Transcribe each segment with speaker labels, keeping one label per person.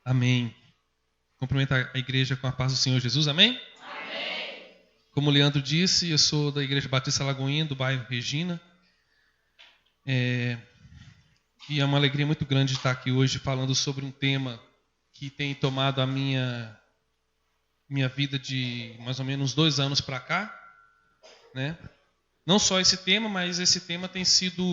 Speaker 1: Amém. Cumprimento a igreja com a paz do Senhor Jesus, amém?
Speaker 2: Amém.
Speaker 1: Como o Leandro disse, eu sou da Igreja Batista Lagoinha, do bairro Regina. E é uma alegria muito grande estar aqui hoje falando sobre um tema que tem tomado a minha vida de mais ou menos 2 anos para cá, né? Não só esse tema, mas esse tema tem sido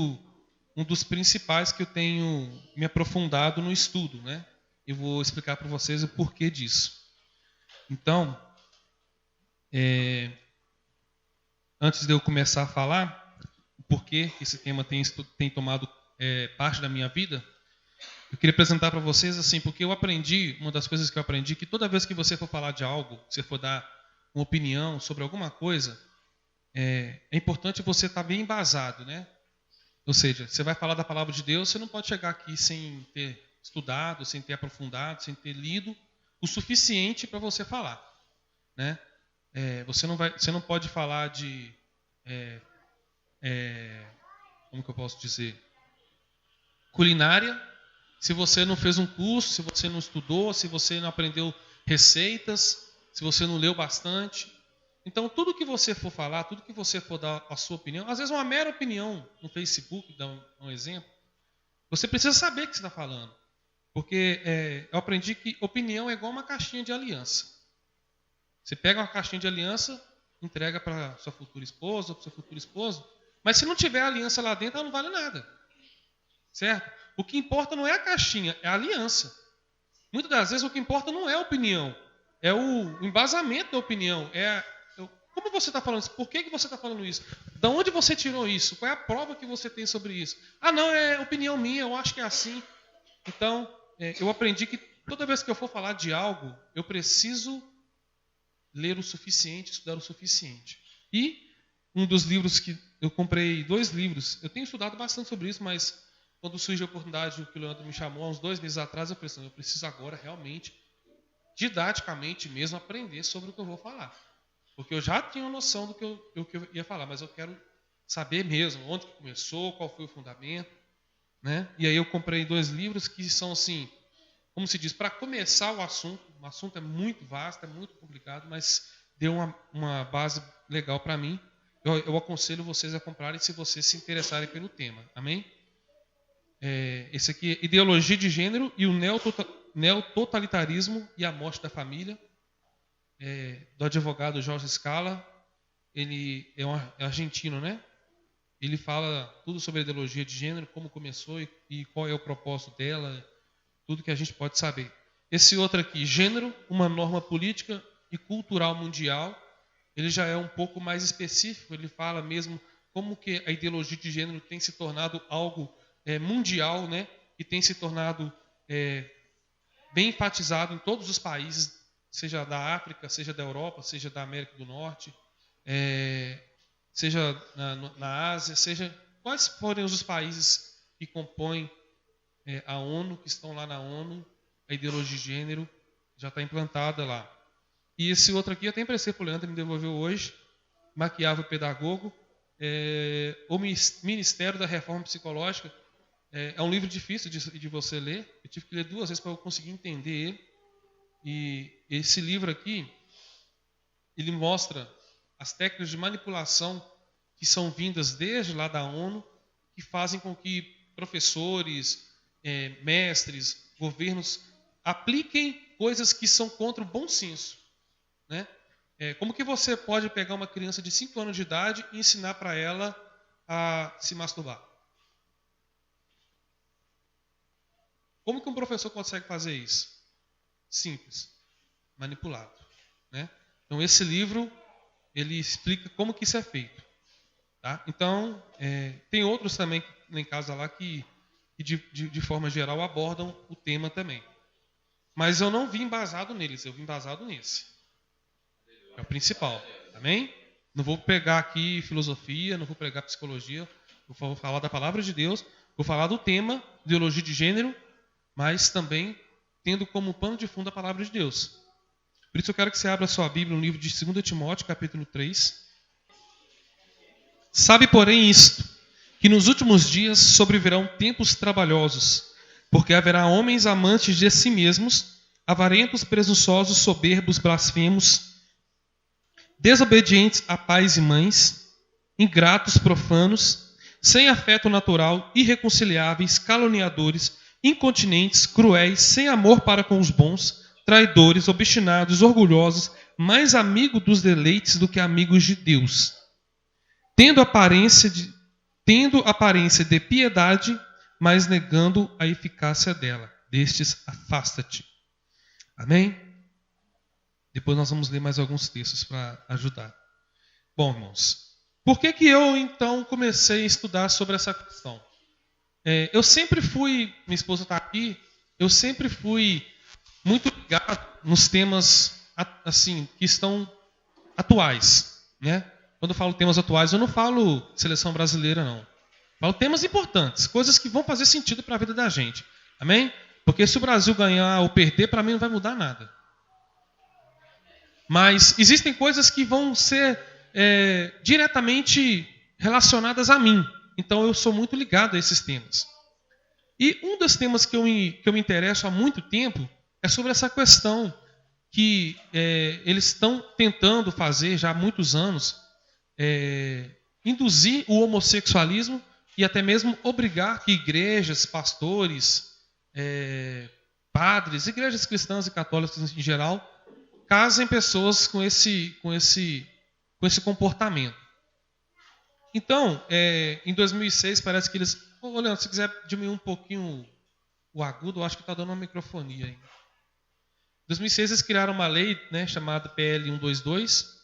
Speaker 1: um dos principais que eu tenho me aprofundado no estudo, né? Eu vou explicar para vocês o porquê disso. Então, antes de eu começar a falar o porquê esse tema tem tomado parte da minha vida, eu queria apresentar para vocês assim, porque eu aprendi, uma das coisas que eu aprendi, que toda vez que você for falar de algo, se você for dar uma opinião sobre alguma coisa, é importante você estar bem embasado, né? Ou seja, você vai falar da palavra de Deus, você não pode chegar aqui sem ter estudado, sem ter aprofundado, sem ter lido o suficiente para você falar, né? Você não pode falar de como que eu posso dizer, culinária, se você não fez um curso, se você não estudou, se você não aprendeu receitas, se você não leu bastante. Então, tudo que você for falar, tudo que você for dar a sua opinião, às vezes uma mera opinião no Facebook, dá um exemplo, você precisa saber o que você está falando. Porque eu aprendi que opinião é igual uma caixinha de aliança. Você pega uma caixinha de aliança, entrega para sua futura esposa ou para seu futuro esposo, mas se não tiver aliança lá dentro, ela não vale nada. Certo? O que importa não é a caixinha, é a aliança. Muitas das vezes o que importa não é a opinião, é o embasamento da opinião. Como você está falando isso? Por que você está falando isso? De onde você tirou isso? Qual é a prova que você tem sobre isso? Ah, não, é opinião minha, eu acho que é assim. Então, eu aprendi que toda vez que eu for falar de algo, eu preciso ler o suficiente, estudar o suficiente. E um dos livros que eu comprei, 2 livros, eu tenho estudado bastante sobre isso, mas quando surgiu a oportunidade que o Leandro me chamou, há uns 2 meses atrás, eu pensei, eu preciso agora realmente, didaticamente mesmo, aprender sobre o que eu vou falar. Porque eu já tinha uma noção do que eu ia falar, mas eu quero saber mesmo onde que começou, qual foi o fundamento, né? E aí eu comprei 2 livros que são assim, como se diz, para começar o assunto é muito vasto, é muito complicado, mas deu uma base legal para mim. Eu aconselho vocês a comprarem se vocês se interessarem pelo tema, amém? Esse aqui é Ideologia de Gênero e o Neototalitarismo e a Morte da Família, do advogado Jorge Scala. Ele é argentino, né? Ele fala tudo sobre a ideologia de gênero, como começou e qual é o propósito dela, tudo que a gente pode saber. Esse outro aqui, Gênero, uma norma política e cultural mundial, ele já é um pouco mais específico, ele fala mesmo como que a ideologia de gênero tem se tornado algo mundial, né? E tem se tornado bem enfatizado em todos os países, seja da África, seja da Europa, seja da América do Norte, seja na Ásia, seja quais forem os países que compõem a ONU, que estão lá na ONU, a ideologia de gênero já está implantada lá. E esse outro aqui, eu até emprestei para o Leandro, me devolveu hoje, Maquiavel Pedagogo, o Ministério da Reforma Psicológica. É um livro difícil de você ler, eu tive que ler 2 vezes para eu conseguir entender ele. E esse livro aqui, ele mostra as técnicas de manipulação que são vindas desde lá da ONU, que fazem com que professores, mestres, governos apliquem coisas que são contra o bom senso, né? Como que você pode pegar uma criança de 5 anos de idade e ensinar para ela a se masturbar? Como que um professor consegue fazer isso? Simples, manipulado, né? Então esse livro ele explica como que isso é feito, tá? Então tem outros também lá em casa lá que de forma geral abordam o tema também, mas eu não vim embasado neles, eu vim embasado nesse. É o principal, amém? Não vou pegar aqui filosofia, não vou pegar psicologia, vou falar da palavra de Deus, vou falar do tema ideologia de gênero, mas também tendo como pano de fundo a palavra de Deus. Por isso eu quero que você abra a sua Bíblia no livro de 2 Timóteo, capítulo 3. Sabe, porém, isto, que nos últimos dias sobrevirão tempos trabalhosos, porque haverá homens amantes de si mesmos, avarentos, presunçosos, soberbos, blasfemos, desobedientes a pais e mães, ingratos, profanos, sem afeto natural, irreconciliáveis, caluniadores, incontinentes, cruéis, sem amor para com os bons, traidores, obstinados, orgulhosos, mais amigos dos deleites do que amigos de Deus, tendo aparência de piedade, mas negando a eficácia dela. Destes, afasta-te. Amém? Depois nós vamos ler mais alguns textos para ajudar. Bom, irmãos, por que eu então comecei a estudar sobre essa questão? Eu sempre fui, minha esposa está aqui, eu sempre fui muito ligado nos temas assim que estão atuais, né? Quando eu falo temas atuais, eu não falo seleção brasileira, não. Eu falo temas importantes, coisas que vão fazer sentido para a vida da gente. Amém? Porque se o Brasil ganhar ou perder, para mim não vai mudar nada. Mas existem coisas que vão ser diretamente relacionadas a mim. Então eu sou muito ligado a esses temas. E um dos temas que eu me interesso há muito tempo é sobre essa questão que eles estão tentando fazer já há muitos anos, induzir o homossexualismo e até mesmo obrigar que igrejas, pastores, padres, igrejas cristãs e católicas em geral, casem pessoas com esse comportamento. Então, em 2006, parece que eles... Ô, Leandro, se quiser diminuir um pouquinho o agudo, eu acho que está dando uma microfonia aí. Em 2006, eles criaram uma lei, né, chamada PL 122,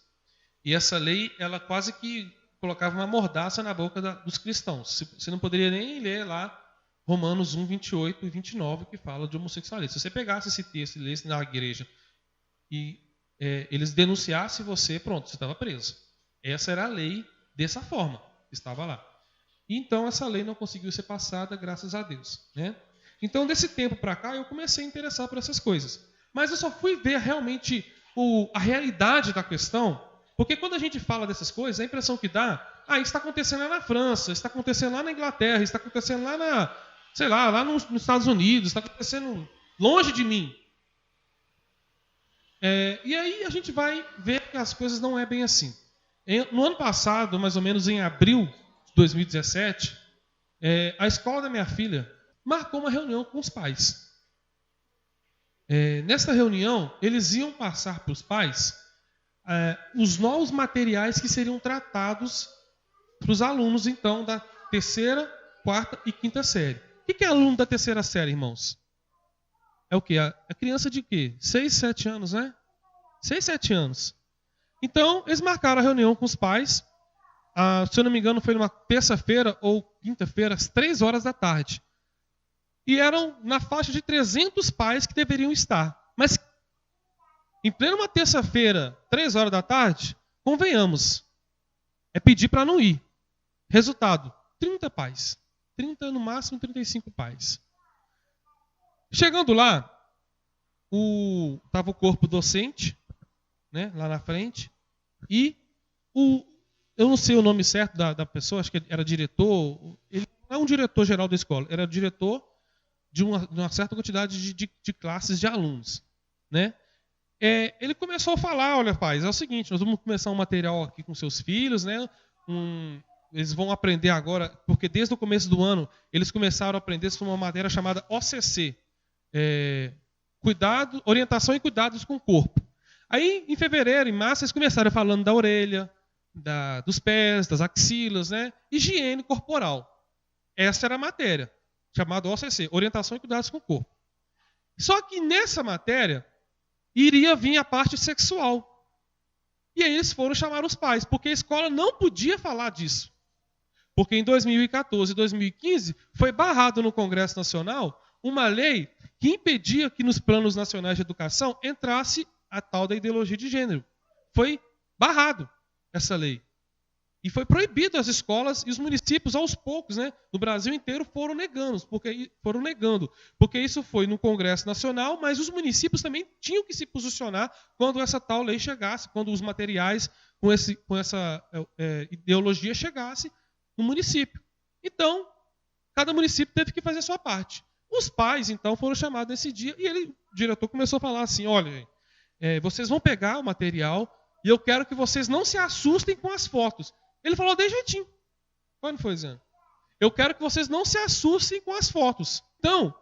Speaker 1: e essa lei, ela quase que colocava uma mordaça na boca dos cristãos. Você não poderia nem ler lá Romanos 1, 28 e 29, que fala de homossexualismo. Se você pegasse esse texto e lesse na igreja e eles denunciassem você, pronto, você estava preso. Essa era a lei dessa forma, estava lá. Então, essa lei não conseguiu ser passada, graças a Deus, né? Então, desse tempo para cá, eu comecei a interessar por essas coisas. Mas eu só fui ver realmente a realidade da questão, porque quando a gente fala dessas coisas, a impressão que dá, isso está acontecendo lá na França, está acontecendo lá na Inglaterra, está acontecendo lá lá nos Estados Unidos, está acontecendo longe de mim. E aí a gente vai ver que as coisas não é bem assim. No ano passado, mais ou menos em abril de 2017, a escola da minha filha marcou uma reunião com os pais. Nessa reunião, eles iam passar para os pais os novos materiais que seriam tratados para os alunos, então, da terceira, quarta e quinta série. O que é aluno da terceira série, irmãos? É o quê? A criança de quê? 6, 7 anos, né? 6, 7 anos. Então, eles marcaram a reunião com os pais. Se eu não me engano, foi numa terça-feira ou quinta-feira, às 3 horas da tarde. E eram na faixa de 300 pais que deveriam estar. Mas, em plena uma terça-feira, 3 horas da tarde, convenhamos, é pedir para não ir. Resultado, 30 pais. 30, no máximo 35 pais. Chegando lá, estava o corpo docente, né, lá na frente, e eu não sei o nome certo da pessoa, acho que era diretor, ele não é um diretor geral da escola, era diretor de uma certa quantidade de classes de alunos, né? Ele começou a falar, olha, pais, é o seguinte, nós vamos começar um material aqui com seus filhos, né? Eles vão aprender agora, porque desde o começo do ano, eles começaram a aprender sobre uma matéria chamada OCC, orientação e cuidados com o corpo. Aí, em fevereiro, em março, eles começaram falando da orelha, dos pés, das axilas, né? Higiene corporal. Essa era a matéria, chamada OCC, orientação e cuidados com o corpo. Só que nessa matéria, iria vir a parte sexual. E aí eles foram chamar os pais, porque a escola não podia falar disso. Porque em 2014 e 2015, foi barrado no Congresso Nacional uma lei que impedia que nos planos nacionais de educação entrasse a tal da ideologia de gênero. Foi barrado essa lei. E foi proibido as escolas e os municípios, aos poucos, né, no Brasil inteiro, foram negando, porque isso foi no Congresso Nacional, mas os municípios também tinham que se posicionar quando essa tal lei chegasse, quando os materiais com essa ideologia chegasse no município. Então, cada município teve que fazer a sua parte. Os pais, então, foram chamados nesse dia e o diretor começou a falar assim, olha, vocês vão pegar o material e eu quero que vocês não se assustem com as fotos. Ele falou de jeitinho. Quando foi, Zé? Eu quero que vocês não se assustem com as fotos. Então,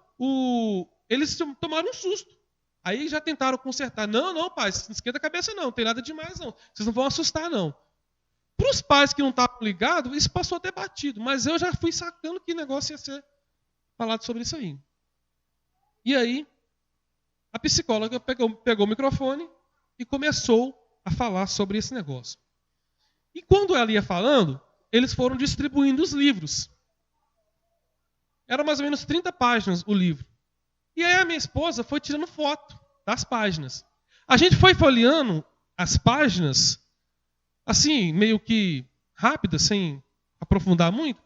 Speaker 1: eles tomaram um susto. Aí já tentaram consertar. Não, pai, não esquenta a cabeça não tem nada demais não. Vocês não vão assustar não. Para os pais que não estavam ligados, isso passou até batido. Mas eu já fui sacando que negócio ia ser falado sobre isso aí. E aí, a psicóloga pegou o microfone e começou a falar sobre esse negócio. E quando ela ia falando, eles foram distribuindo os livros. Era mais ou menos 30 páginas o livro. E aí a minha esposa foi tirando foto das páginas. A gente foi folheando as páginas, assim, meio que rápida, sem aprofundar muito.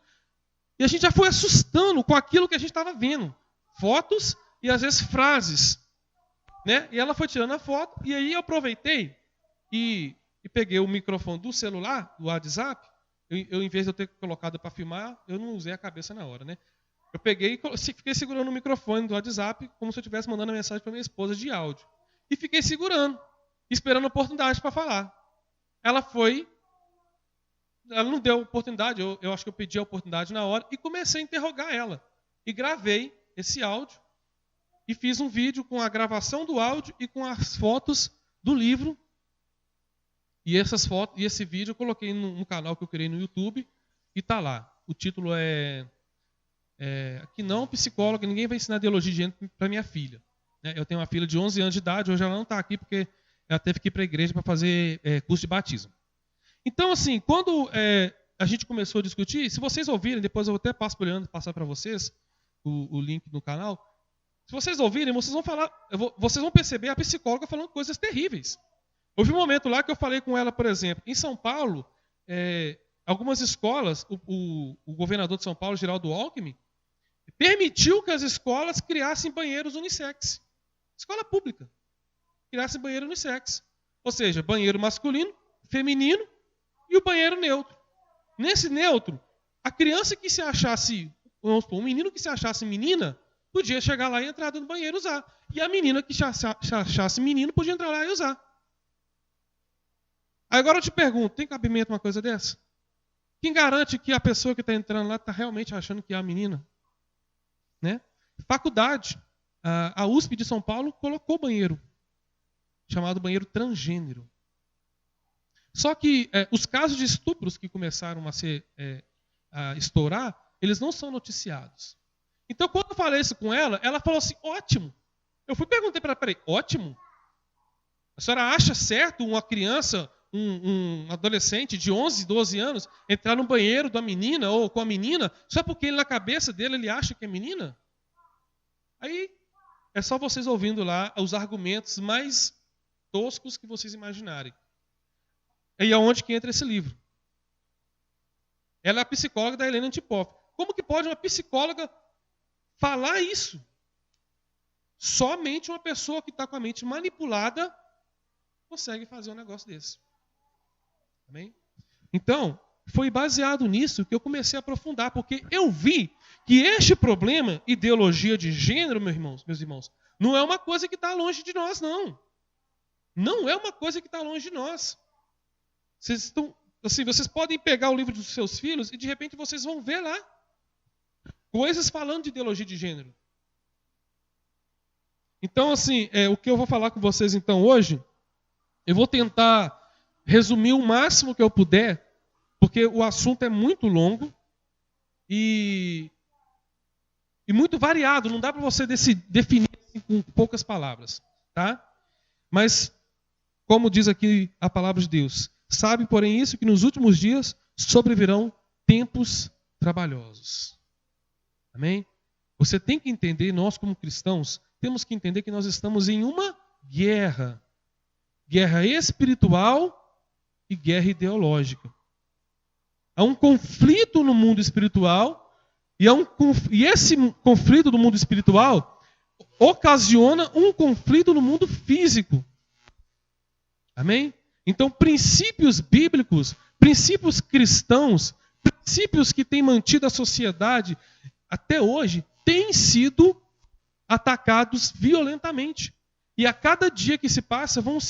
Speaker 1: E a gente já foi assustando com aquilo que a gente estava vendo. Fotos e às vezes frases. Né? E ela foi tirando a foto. E aí eu aproveitei e peguei o microfone do celular, do WhatsApp. Eu, em vez de eu ter colocado para filmar, eu não usei a cabeça na hora, né? Eu peguei e fiquei segurando o microfone do WhatsApp como se eu estivesse mandando mensagem para minha esposa de áudio. E fiquei segurando, esperando a oportunidade para falar. Ela não deu oportunidade, eu acho que eu pedi a oportunidade na hora, e comecei a interrogar ela. E gravei esse áudio, e fiz um vídeo com a gravação do áudio e com as fotos do livro. E essas fotos e esse vídeo eu coloquei no canal que eu criei no YouTube, e está lá. O título aqui não, psicóloga, ninguém vai ensinar ideologia de gênero para minha filha. Eu tenho uma filha de 11 anos de idade, hoje ela não está aqui porque ela teve que ir para a igreja para fazer curso de batismo. Então, assim, quando a gente começou a discutir, se vocês ouvirem, depois eu até passo para o Leandro passar para vocês o link no canal, se vocês ouvirem, vocês vão falar, vocês vão perceber a psicóloga falando coisas terríveis. Houve um momento lá que eu falei com ela, por exemplo, em São Paulo, algumas escolas, o governador de São Paulo, Geraldo Alckmin, permitiu que as escolas criassem banheiros unissex. Escola pública. Criassem banheiro unissex. Ou seja, banheiro masculino, feminino e o banheiro neutro. Nesse neutro, a criança que se achasse, vamos supor, um menino que se achasse menina, podia chegar lá e entrar no banheiro e usar. E a menina que se achasse menino podia entrar lá e usar. Agora eu te pergunto, tem cabimento uma coisa dessa? Quem garante que a pessoa que está entrando lá está realmente achando que é a menina? Né? Faculdade, a USP de São Paulo colocou banheiro, chamado banheiro transgênero. Só que os casos de estupros que começaram a estourar, eles não são noticiados. Então, quando eu falei isso com ela, ela falou assim, ótimo. Eu perguntei para ela, peraí, ótimo? A senhora acha certo uma criança, um adolescente de 11, 12 anos, entrar no banheiro da menina ou com a menina, só porque ele, na cabeça dele ele acha que é menina? Aí é só vocês ouvindo lá os argumentos mais toscos que vocês imaginarem. E aonde que entra esse livro? Ela é a psicóloga da Helena Antipoff. Como que pode uma psicóloga falar isso? Somente uma pessoa que está com a mente manipulada consegue fazer um negócio desse. Amém? Então, foi baseado nisso que eu comecei a aprofundar, porque eu vi que este problema, ideologia de gênero, meus irmãos, não é uma coisa que está longe de nós, não. Não é uma coisa que está longe de nós. Vocês podem pegar o livro dos seus filhos e de repente vocês vão ver lá coisas falando de ideologia de gênero. Então, assim, o que eu vou falar com vocês então hoje, eu vou tentar resumir o máximo que eu puder, porque o assunto é muito longo e muito variado, não dá para você definir com poucas palavras, tá? Mas, como diz aqui a palavra de Deus, sabe, porém, isso, que nos últimos dias sobrevirão tempos trabalhosos. Amém? Você tem que entender, nós como cristãos, temos que entender que nós estamos em uma guerra. Guerra espiritual e guerra ideológica. Há um conflito no mundo espiritual e esse conflito no mundo espiritual ocasiona um conflito no mundo físico. Amém? Então, princípios bíblicos, princípios cristãos, princípios que têm mantido a sociedade até hoje, têm sido atacados violentamente. E a cada dia que se passa, vão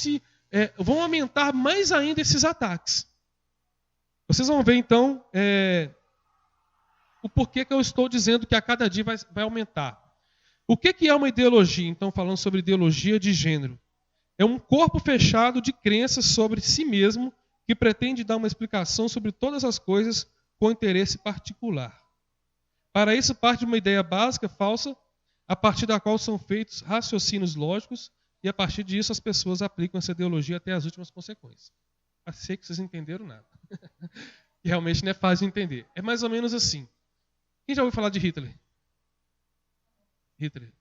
Speaker 1: aumentar mais ainda esses ataques. Vocês vão ver, então, o porquê que eu estou dizendo que a cada dia vai aumentar. O que é uma ideologia? Então, falando sobre ideologia de gênero. É um corpo fechado de crenças sobre si mesmo que pretende dar uma explicação sobre todas as coisas com interesse particular. Para isso, parte de uma ideia básica, falsa, a partir da qual são feitos raciocínios lógicos e, a partir disso, as pessoas aplicam essa ideologia até as últimas consequências. Achei que vocês entenderam nada. E realmente não é fácil de entender. É mais ou menos assim. Quem já ouviu falar de Hitler? Hitler,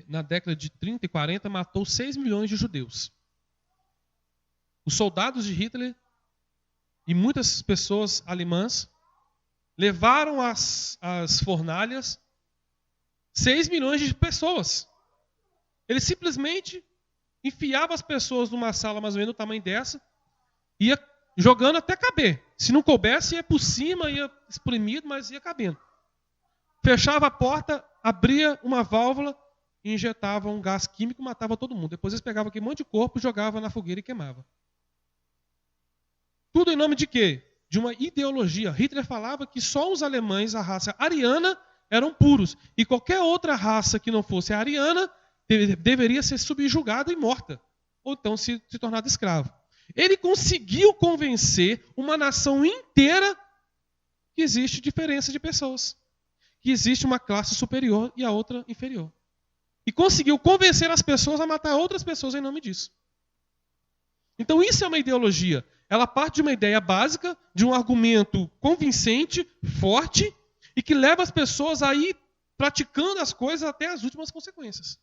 Speaker 1: na década de 30 e 40, matou 6 milhões de judeus. Os soldados de Hitler e muitas pessoas alemãs levaram às fornalhas 6 milhões de pessoas. Ele simplesmente enfiava as pessoas numa sala mais ou menos do tamanho dessa, ia jogando até caber. Se não coubesse, ia por cima, ia espremido, mas ia cabendo. Fechava a porta, abria uma válvula e injetava um gás químico e matava todo mundo. Depois eles pegavam aquele monte de corpo, jogavam na fogueira e queimavam. Tudo em nome de quê? De uma ideologia. Hitler falava que só os alemães, a raça ariana, eram puros. E qualquer outra raça que não fosse ariana deveria ser subjugada e morta. Ou então se tornada escravo. Ele conseguiu convencer uma nação inteira que existe diferença de pessoas. Que existe uma classe superior e a outra inferior. E conseguiu convencer as pessoas a matar outras pessoas em nome disso. Então isso é uma ideologia. Ela parte de uma ideia básica, de um argumento convincente, forte, e que leva as pessoas a ir praticando as coisas até as últimas consequências.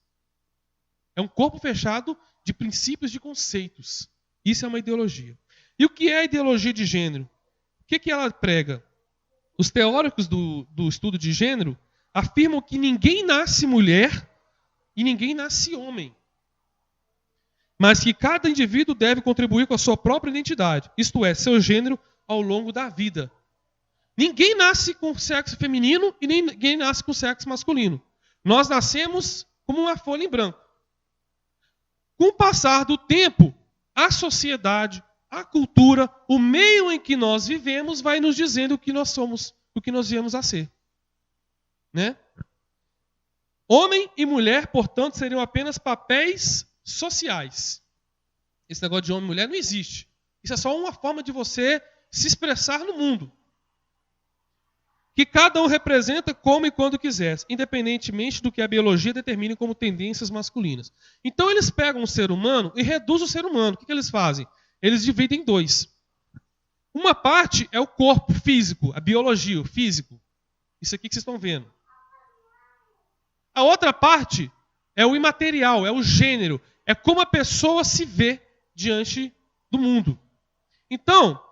Speaker 1: É um corpo fechado de princípios, de conceitos. Isso é uma ideologia. E o que é a ideologia de gênero? O que ela prega? Os teóricos do estudo de gênero afirmam que ninguém nasce mulher e ninguém nasce homem. Mas que cada indivíduo deve contribuir com a sua própria identidade, isto é, seu gênero, ao longo da vida. Ninguém nasce com sexo feminino e ninguém nasce com sexo masculino. Nós nascemos como uma folha em branco. Com o passar do tempo, a sociedade, a cultura, o meio em que nós vivemos vai nos dizendo o que nós somos, o que nós viemos a ser. Né? Homem e mulher, portanto, seriam apenas papéis sociais. Esse negócio de homem e mulher não existe. Isso é só uma forma de você se expressar no mundo. Que cada um representa como e quando quiser, independentemente do que a biologia determine como tendências masculinas. Então eles pegam o ser humano e reduzem o ser humano. O que eles fazem? Eles dividem em dois. Uma parte é o corpo físico, a biologia, o físico. Isso aqui que vocês estão vendo. A outra parte é o imaterial, é o gênero. É como a pessoa se vê diante do mundo. Então,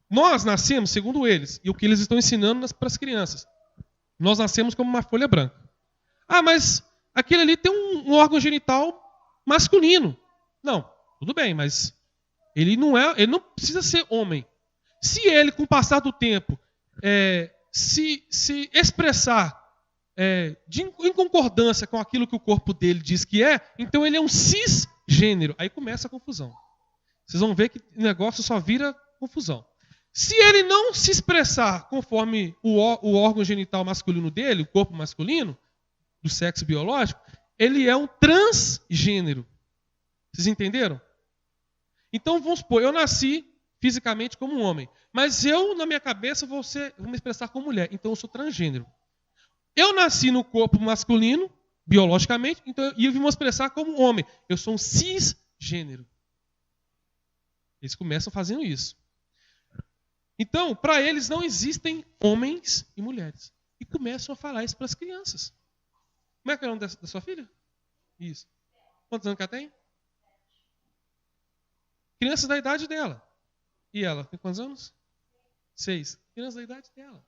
Speaker 1: nós nascemos, segundo eles, e o que eles estão ensinando para as crianças, nós nascemos como uma folha branca. Ah, mas aquele ali tem um órgão genital masculino. Não, tudo bem, mas ele não precisa ser homem. Se ele, com o passar do tempo, se expressar em concordância com aquilo que o corpo dele diz que é, então ele é um cisgênero. Aí começa a confusão. Vocês vão ver que o negócio só vira confusão. Se ele não se expressar conforme o órgão genital masculino dele, o corpo masculino, do sexo biológico, ele é um transgênero. Vocês entenderam? Então, vamos supor, eu nasci fisicamente como um homem, mas eu, na minha cabeça, vou me expressar como mulher. Então, eu sou transgênero. Eu nasci no corpo masculino, biologicamente, então eu vim me expressar como homem. Eu sou um cisgênero. Eles começam fazendo isso. Então, para eles não existem homens e mulheres. E começam a falar isso para as crianças. Como é que é o nome da sua filha? Isso. Quantos anos que ela tem? Crianças da idade dela. E ela tem quantos anos? 6. Crianças da idade dela.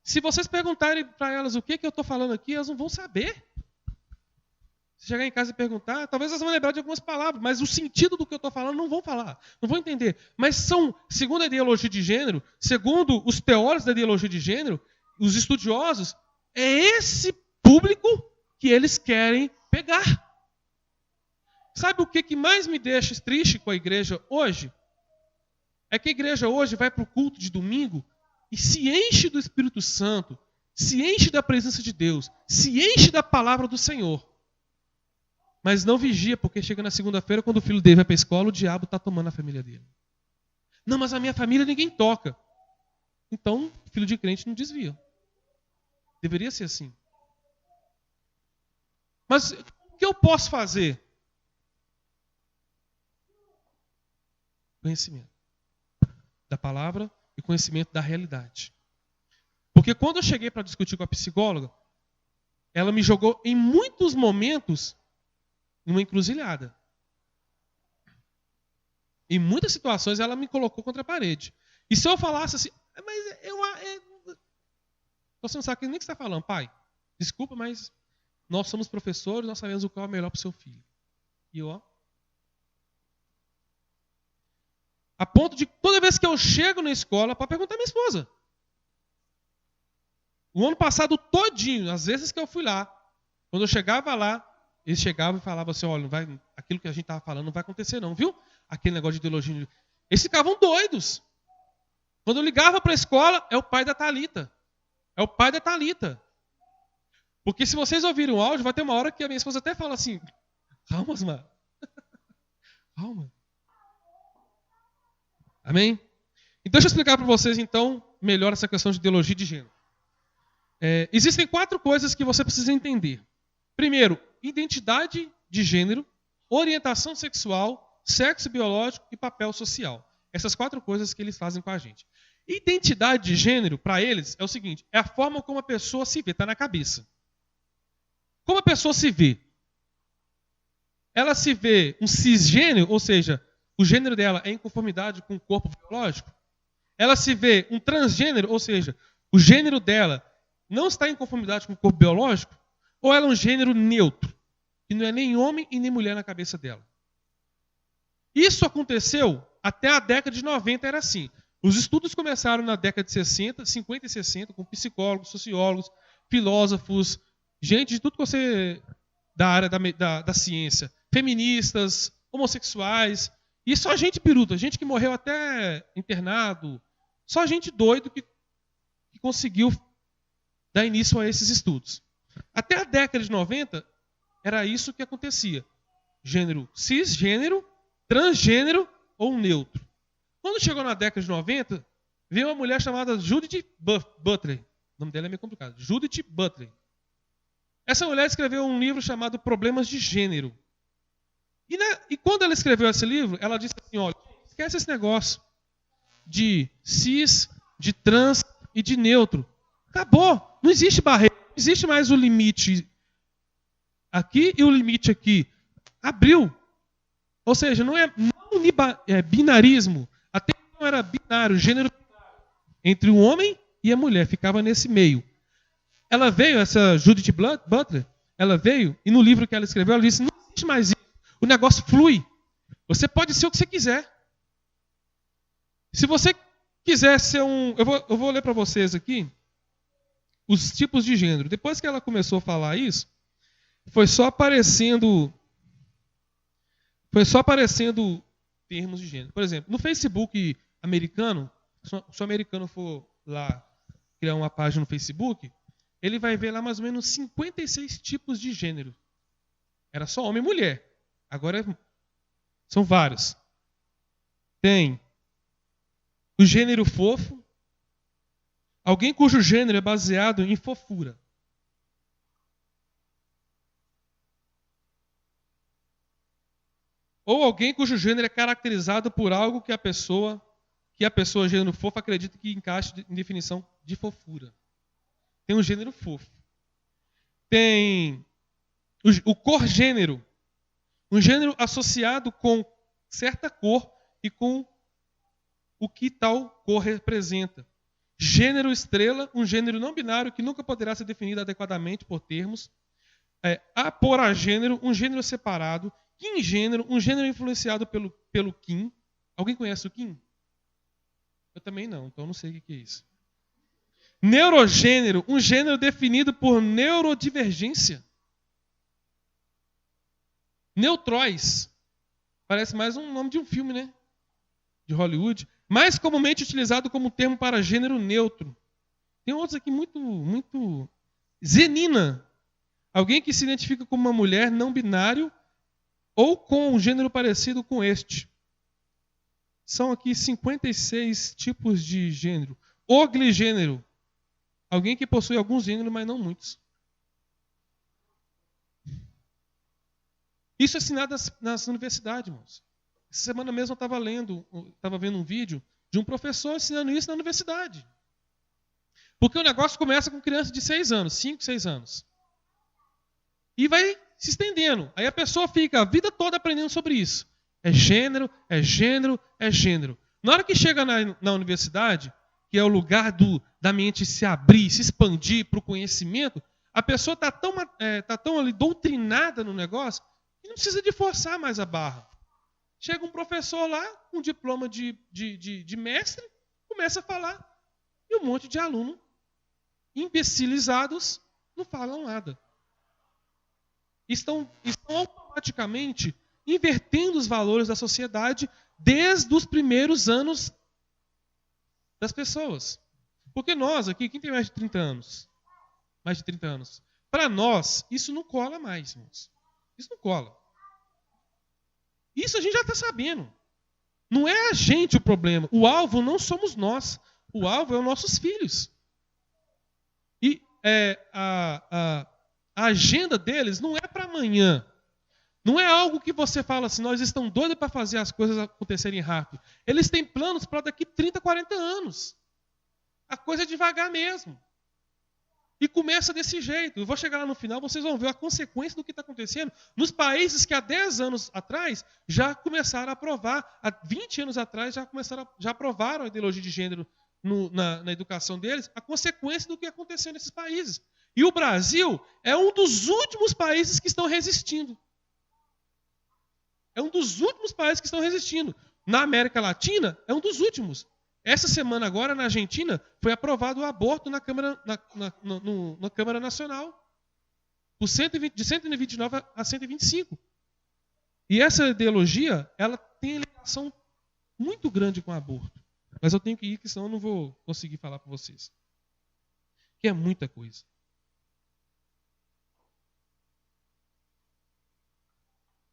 Speaker 1: Se vocês perguntarem para elas o que eu estou falando aqui, elas não vão saber. Se chegar em casa e perguntar, talvez elas vão lembrar de algumas palavras, mas o sentido do que eu estou falando não vão falar, não vão entender. Mas são, segundo a ideologia de gênero, segundo os teóricos da ideologia de gênero, os estudiosos, é esse público que eles querem pegar. Sabe o que mais me deixa triste com a igreja hoje? É que a igreja hoje vai para o culto de domingo e se enche do Espírito Santo, se enche da presença de Deus, se enche da palavra do Senhor. Mas não vigia, porque chega na segunda-feira, quando o filho dele vai para a escola, o diabo está tomando a família dele. Não, mas a minha família ninguém toca. Então, filho de crente não desvia. Deveria ser assim. Mas o que eu posso fazer? Conhecimento da palavra e conhecimento da realidade. Porque quando eu cheguei para discutir com a psicóloga, ela me jogou em muitos momentos numa encruzilhada. Em muitas situações ela me colocou contra a parede. E se eu falasse assim, mas você não sabe nem o que você está falando, pai. Desculpa, mas nós somos professores, nós sabemos o qual é melhor para o seu filho. E eu, ó. A ponto de, toda vez que eu chego na escola, para perguntar à minha esposa. O ano passado todinho, às vezes que eu fui lá, quando eu chegava lá, eles chegavam e falavam assim, olha, aquilo que a gente estava falando não vai acontecer não, viu? Aquele negócio de ideologia. Eles ficavam doidos. Quando eu ligava para a escola, é o pai da Thalita. É o pai da Thalita. Porque se vocês ouvirem o áudio, vai ter uma hora que a minha esposa até fala assim, calma, Osmar. Calma. Amém? Então deixa eu explicar para vocês então melhor essa questão de ideologia de gênero. Existem 4 coisas que você precisa entender. Primeiro, identidade de gênero, orientação sexual, sexo biológico e papel social. Essas 4 coisas que eles fazem com a gente. Identidade de gênero, para eles, é o seguinte, é a forma como a pessoa se vê, está na cabeça. Como a pessoa se vê? Ela se vê um cisgênero, ou seja, o gênero dela é em conformidade com o corpo biológico? Ela se vê um transgênero, ou seja, o gênero dela não está em conformidade com o corpo biológico? Ou ela é um gênero neutro, que não é nem homem e nem mulher na cabeça dela? Isso aconteceu até a década de 90, era assim. Os estudos começaram na década de 60, 50 e 60, com psicólogos, sociólogos, filósofos, gente de tudo que você... da área da ciência. Feministas, homossexuais, e só gente biruta, gente que morreu até internado, só gente doido que conseguiu dar início a esses estudos. Até a década de 90, era isso que acontecia. Gênero cisgênero, transgênero ou neutro. Quando chegou na década de 90, veio uma mulher chamada Judith Butler. O nome dela é meio complicado. Judith Butler. Essa mulher escreveu um livro chamado Problemas de Gênero. E quando ela escreveu esse livro, ela disse assim, olha, esquece esse negócio de cis, de trans e de neutro. Acabou. Não existe barreira. Não existe mais o limite aqui e o limite aqui. Abriu. Ou seja, não é binarismo. Até então era binário, gênero binário. Entre o homem e a mulher. Ficava nesse meio. Ela veio, essa Judith Butler, ela veio, e no livro que ela escreveu, ela disse, não existe mais isso. O negócio flui. Você pode ser o que você quiser. Se você quiser ser um... Eu vou ler para vocês aqui os tipos de gênero. Depois que ela começou a falar isso, foi só aparecendo termos de gênero. Por exemplo, no Facebook americano, se o americano for lá criar uma página no Facebook, ele vai ver lá mais ou menos 56 tipos de gênero. Era só homem e mulher. Agora são vários. Tem o gênero fofo. Alguém cujo gênero é baseado em fofura. Ou alguém cujo gênero é caracterizado por algo que a pessoa gênero fofo acredita que encaixe em definição de fofura. Tem um gênero fofo. Tem o cor-gênero. Um gênero associado com certa cor e com o que tal cor representa. Gênero estrela, um gênero não binário que nunca poderá ser definido adequadamente por termos. Aporagênero, um gênero separado. Quingênero, um gênero influenciado pelo quim. Alguém conhece o quim? Eu também não, então não sei o que é isso. Neurogênero, um gênero definido por neurodivergência. Neutróis. Parece mais um nome de um filme, né? De Hollywood. Mais comumente utilizado como termo para gênero neutro. Tem outros aqui muito... Zenina. Alguém que se identifica como uma mulher não binário ou com um gênero parecido com este. São aqui 56 tipos de gênero. Ogligênero. Alguém que possui alguns gêneros, mas não muitos. Isso é ensinado nas universidades, irmãos. Essa semana mesmo eu estava vendo um vídeo de um professor ensinando isso na universidade. Porque o negócio começa com criança de 6 anos, 5, 6 anos. E vai se estendendo. Aí a pessoa fica a vida toda aprendendo sobre isso. É gênero, é gênero, é gênero. Na hora que chega na universidade, que é o lugar da mente se abrir, se expandir para o conhecimento, a pessoa está tão ali doutrinada no negócio que não precisa de forçar mais a barra. Chega um professor lá, com um diploma de mestre, começa a falar, e um monte de alunos imbecilizados não falam nada. Estão automaticamente invertendo os valores da sociedade desde os primeiros anos das pessoas. Porque nós aqui, quem tem mais de 30 anos? Mais de 30 anos. Para nós, isso não cola mais, irmãos. Isso não cola. Isso a gente já está sabendo. Não é a gente o problema. O alvo não somos nós. O alvo é os nossos filhos. E a agenda deles não é para amanhã. Não é algo que você fala assim, nós estamos doidos para fazer as coisas acontecerem rápido. Eles têm planos para daqui 30, 40 anos. A coisa é devagar mesmo. E começa desse jeito. Eu vou chegar lá no final, vocês vão ver a consequência do que está acontecendo nos países que há 10 anos atrás já começaram a aprovar, há 20 anos atrás já aprovaram a ideologia de gênero na educação deles, a consequência do que aconteceu nesses países. E o Brasil é um dos últimos países que estão resistindo. É um dos últimos países que estão resistindo. Na América Latina, é um dos últimos. Essa semana agora, na Argentina, foi aprovado o aborto na Câmara Nacional. De 129 a 125. E essa ideologia, ela tem ligação muito grande com o aborto. Mas eu tenho que ir, que senão eu não vou conseguir falar para vocês. Que é muita coisa.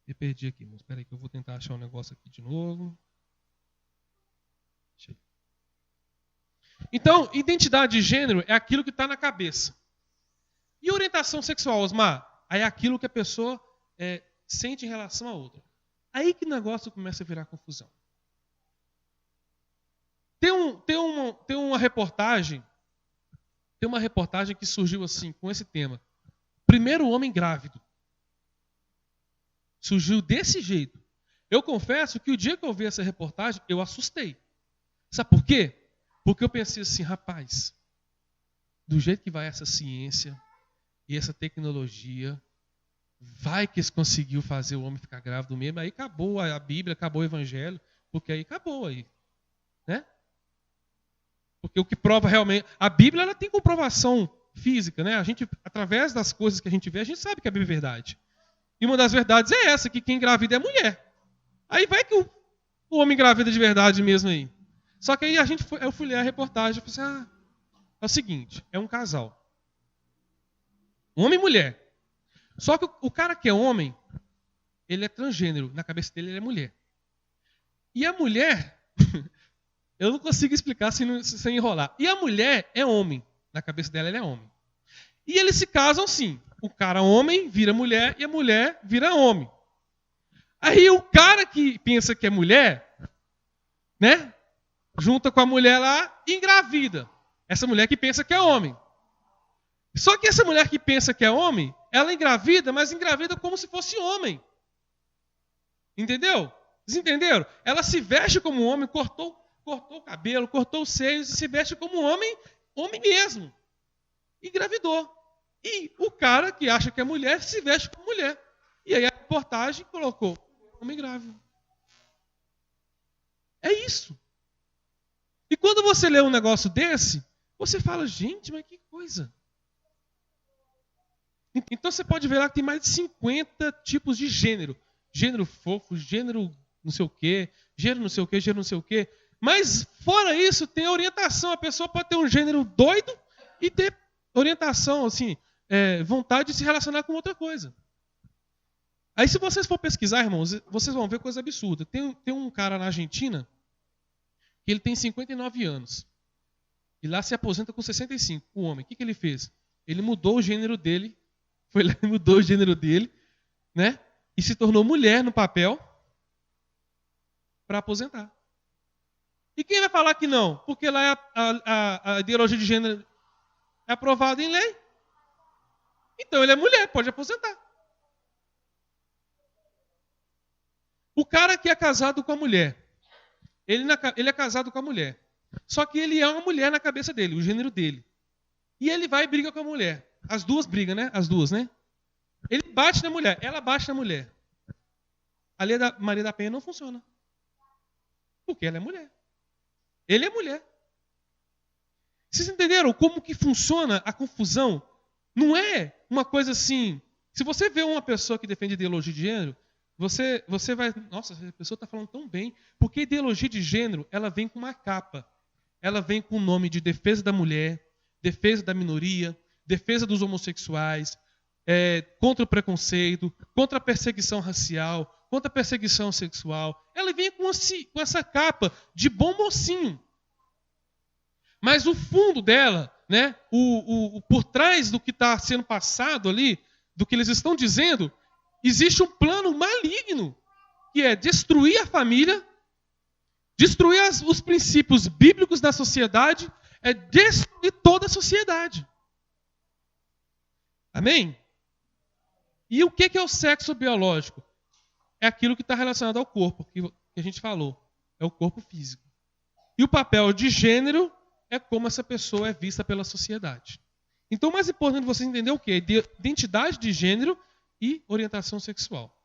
Speaker 1: Eu perdi aqui, mas espera aí que eu vou tentar achar um negócio aqui de novo. Então, identidade de gênero é aquilo que está na cabeça. E orientação sexual, Osmar? Aí é aquilo que a pessoa sente em relação a outra. Aí que o negócio começa a virar confusão. Tem uma reportagem que surgiu assim, com esse tema. Primeiro homem grávido. Surgiu desse jeito. Eu confesso que o dia que eu vi essa reportagem, eu assustei. Sabe por quê? Porque eu pensei assim, rapaz, do jeito que vai essa ciência e essa tecnologia, vai que eles conseguiu fazer o homem ficar grávido mesmo, aí acabou a Bíblia, acabou o Evangelho, porque aí acabou aí, né? Porque o que prova realmente, a Bíblia ela tem comprovação física, né? A gente, através das coisas que a gente vê, a gente sabe que a Bíblia é verdade. E uma das verdades é essa, que quem engravida é mulher. Aí vai que o homem engravida de verdade mesmo aí. Só que aí eu fui ler a reportagem e falei assim, é o seguinte, é um casal. Homem e mulher. Só que o cara que é homem, ele é transgênero, na cabeça dele ele é mulher. E a mulher, eu não consigo explicar sem enrolar. E a mulher é homem, na cabeça dela ele é homem. E eles se casam sim. O cara homem vira mulher e a mulher vira homem. Aí o cara que pensa que é mulher, né? Junta com a mulher lá e engravida. Essa mulher que pensa que é homem. Só que essa mulher que pensa que é homem, ela engravida, mas engravida como se fosse homem. Entendeu? Vocês entenderam? Ela se veste como homem, cortou o cabelo, cortou os seios e se veste como homem mesmo. Engravidou. E o cara que acha que é mulher se veste como mulher. E aí a reportagem colocou homem grávido. É isso. E quando você lê um negócio desse, você fala, gente, mas que coisa. Então você pode ver lá que tem mais de 50 tipos de gênero. Gênero fofo, gênero não sei o quê, gênero não sei o quê, gênero não sei o quê. Mas fora isso, tem orientação. A pessoa pode ter um gênero doido e ter orientação, assim, vontade de se relacionar com outra coisa. Aí se vocês for pesquisar, irmãos, vocês vão ver coisa absurda. Tem um cara na Argentina que ele tem 59 anos. E lá se aposenta com 65, o homem. O que ele fez? Ele mudou o gênero dele, foi lá e mudou o gênero dele, né? E se tornou mulher no papel para aposentar. E quem vai falar que não? Porque lá a ideologia de gênero é aprovada em lei. Então ele é mulher, pode aposentar. O cara que é casado com a mulher, ele é casado com a mulher. Só que ele é uma mulher na cabeça dele, o gênero dele. E ele vai e briga com a mulher. As duas brigam, né? As duas, né? Ele bate na mulher, ela bate na mulher. A lei da Maria da Penha não funciona. Porque ela é mulher. Ele é mulher. Vocês entenderam como que funciona a confusão? Não é uma coisa assim... Se você vê uma pessoa que defende ideologia de gênero, você vai... Nossa, essa pessoa está falando tão bem. Porque ideologia de gênero, ela vem com uma capa. Ela vem com o nome de defesa da mulher, defesa da minoria, defesa dos homossexuais, contra o preconceito, contra a perseguição racial, contra a perseguição sexual. Ela vem com essa capa de bom mocinho. Mas o fundo dela, né, por trás do que está sendo passado ali, do que eles estão dizendo, existe um plano maligno, que é destruir a família, destruir os princípios bíblicos da sociedade, é destruir toda a sociedade. Amém? E o que é o sexo biológico? É aquilo que está relacionado ao corpo, que a gente falou. É o corpo físico. E o papel de gênero é como essa pessoa é vista pela sociedade. Então, o mais importante é você entender o quê? Identidade de gênero e orientação sexual.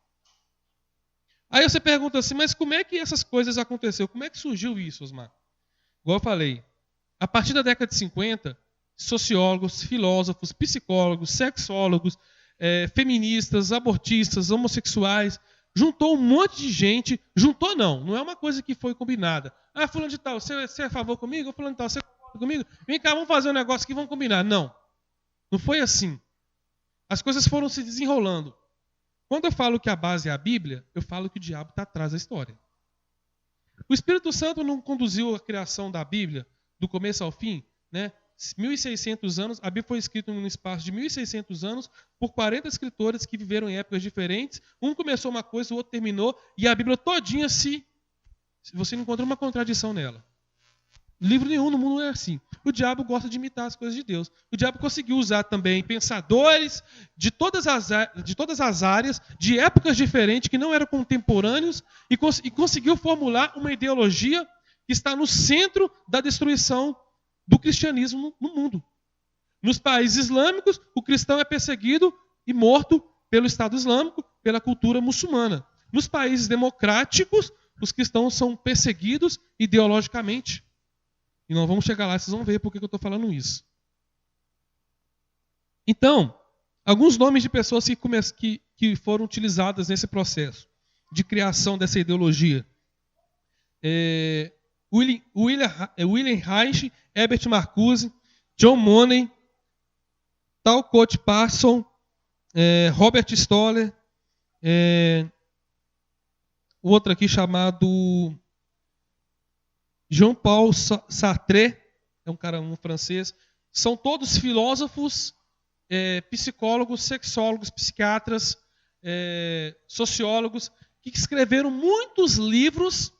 Speaker 1: Aí você pergunta assim, mas como é que essas coisas aconteceram? Como é que surgiu isso, Osmar? Igual eu falei, a partir da década de 50, sociólogos, filósofos, psicólogos, sexólogos, feministas, abortistas, homossexuais, juntou um monte de gente, não é uma coisa que foi combinada. Ah, fulano de tal, você é a favor comigo? Fulano de tal, você é a favor comigo? Vem cá, vamos fazer um negócio aqui, vamos combinar. Não foi assim. As coisas foram se desenrolando. Quando eu falo que a base é a Bíblia, eu falo que o diabo está atrás da história. O Espírito Santo não conduziu a criação da Bíblia do começo ao fim, né? 1.600 anos, a Bíblia foi escrita num espaço de 1.600 anos por 40 escritores que viveram em épocas diferentes. Um começou uma coisa, o outro terminou, e a Bíblia todinha você não encontra uma contradição nela. Livro nenhum no mundo é assim. O diabo gosta de imitar as coisas de Deus. O diabo conseguiu usar também pensadores de todas as áreas, de épocas diferentes, que não eram contemporâneos, e conseguiu formular uma ideologia que está no centro da destruição do cristianismo no mundo. Nos países islâmicos, o cristão é perseguido e morto pelo Estado Islâmico, pela cultura muçulmana. Nos países democráticos, os cristãos são perseguidos ideologicamente. E nós vamos chegar lá, vocês vão ver por que eu estou falando isso. Então, alguns nomes de pessoas que foram utilizadas nesse processo de criação dessa ideologia. William Reich, Herbert Marcuse, John Money, Talcott Parson, Robert Stoller, o outro aqui chamado Jean-Paul Sartre, é um francês. São todos filósofos, psicólogos, sexólogos, psiquiatras, sociólogos, que escreveram muitos livros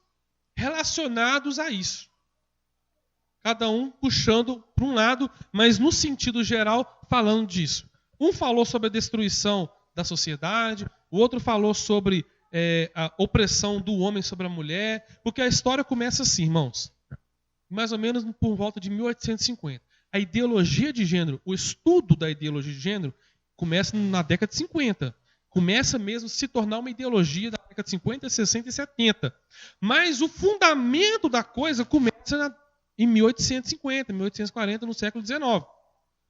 Speaker 1: relacionados a isso. Cada um puxando para um lado, mas no sentido geral falando disso. Um falou sobre a destruição da sociedade, o outro falou sobre a opressão do homem sobre a mulher, porque a história começa assim, irmãos. Mais ou menos por volta de 1850. a ideologia de gênero, o estudo da ideologia de gênero, começa na década de 50. Começa mesmo a se tornar uma ideologia da década de 50, 60 e 70. Mas o fundamento da coisa começa em 1850, 1840, no século XIX.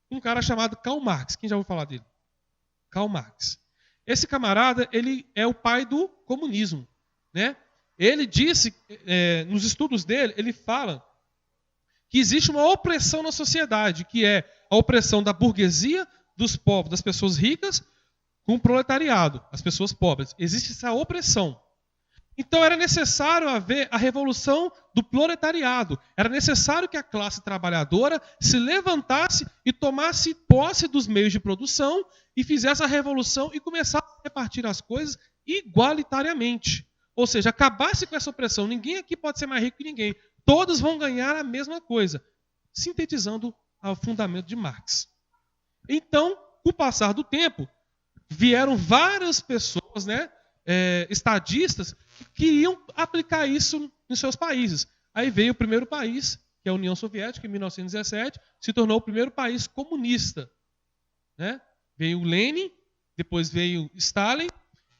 Speaker 1: Um cara chamado Karl Marx. Quem já ouviu falar dele? Karl Marx. Esse camarada, ele é o pai do comunismo, né? Ele disse, nos estudos dele, ele fala que existe uma opressão na sociedade, que é a opressão da burguesia, dos povos, das pessoas ricas, com o proletariado, as pessoas pobres. Existe essa opressão. Então era necessário haver a revolução do proletariado. Era necessário que a classe trabalhadora se levantasse e tomasse posse dos meios de produção e fizesse a revolução e começasse a repartir as coisas igualitariamente. Ou seja, acabasse com essa opressão. Ninguém aqui pode ser mais rico que ninguém. Todos vão ganhar a mesma coisa. Sintetizando o fundamento de Marx. Então, com o passar do tempo, vieram várias pessoas, né, estadistas, que queriam aplicar isso nos seus países. Aí veio o primeiro país, que é a União Soviética, em 1917, se tornou o primeiro país comunista. Né? Veio Lenin, depois veio Stalin,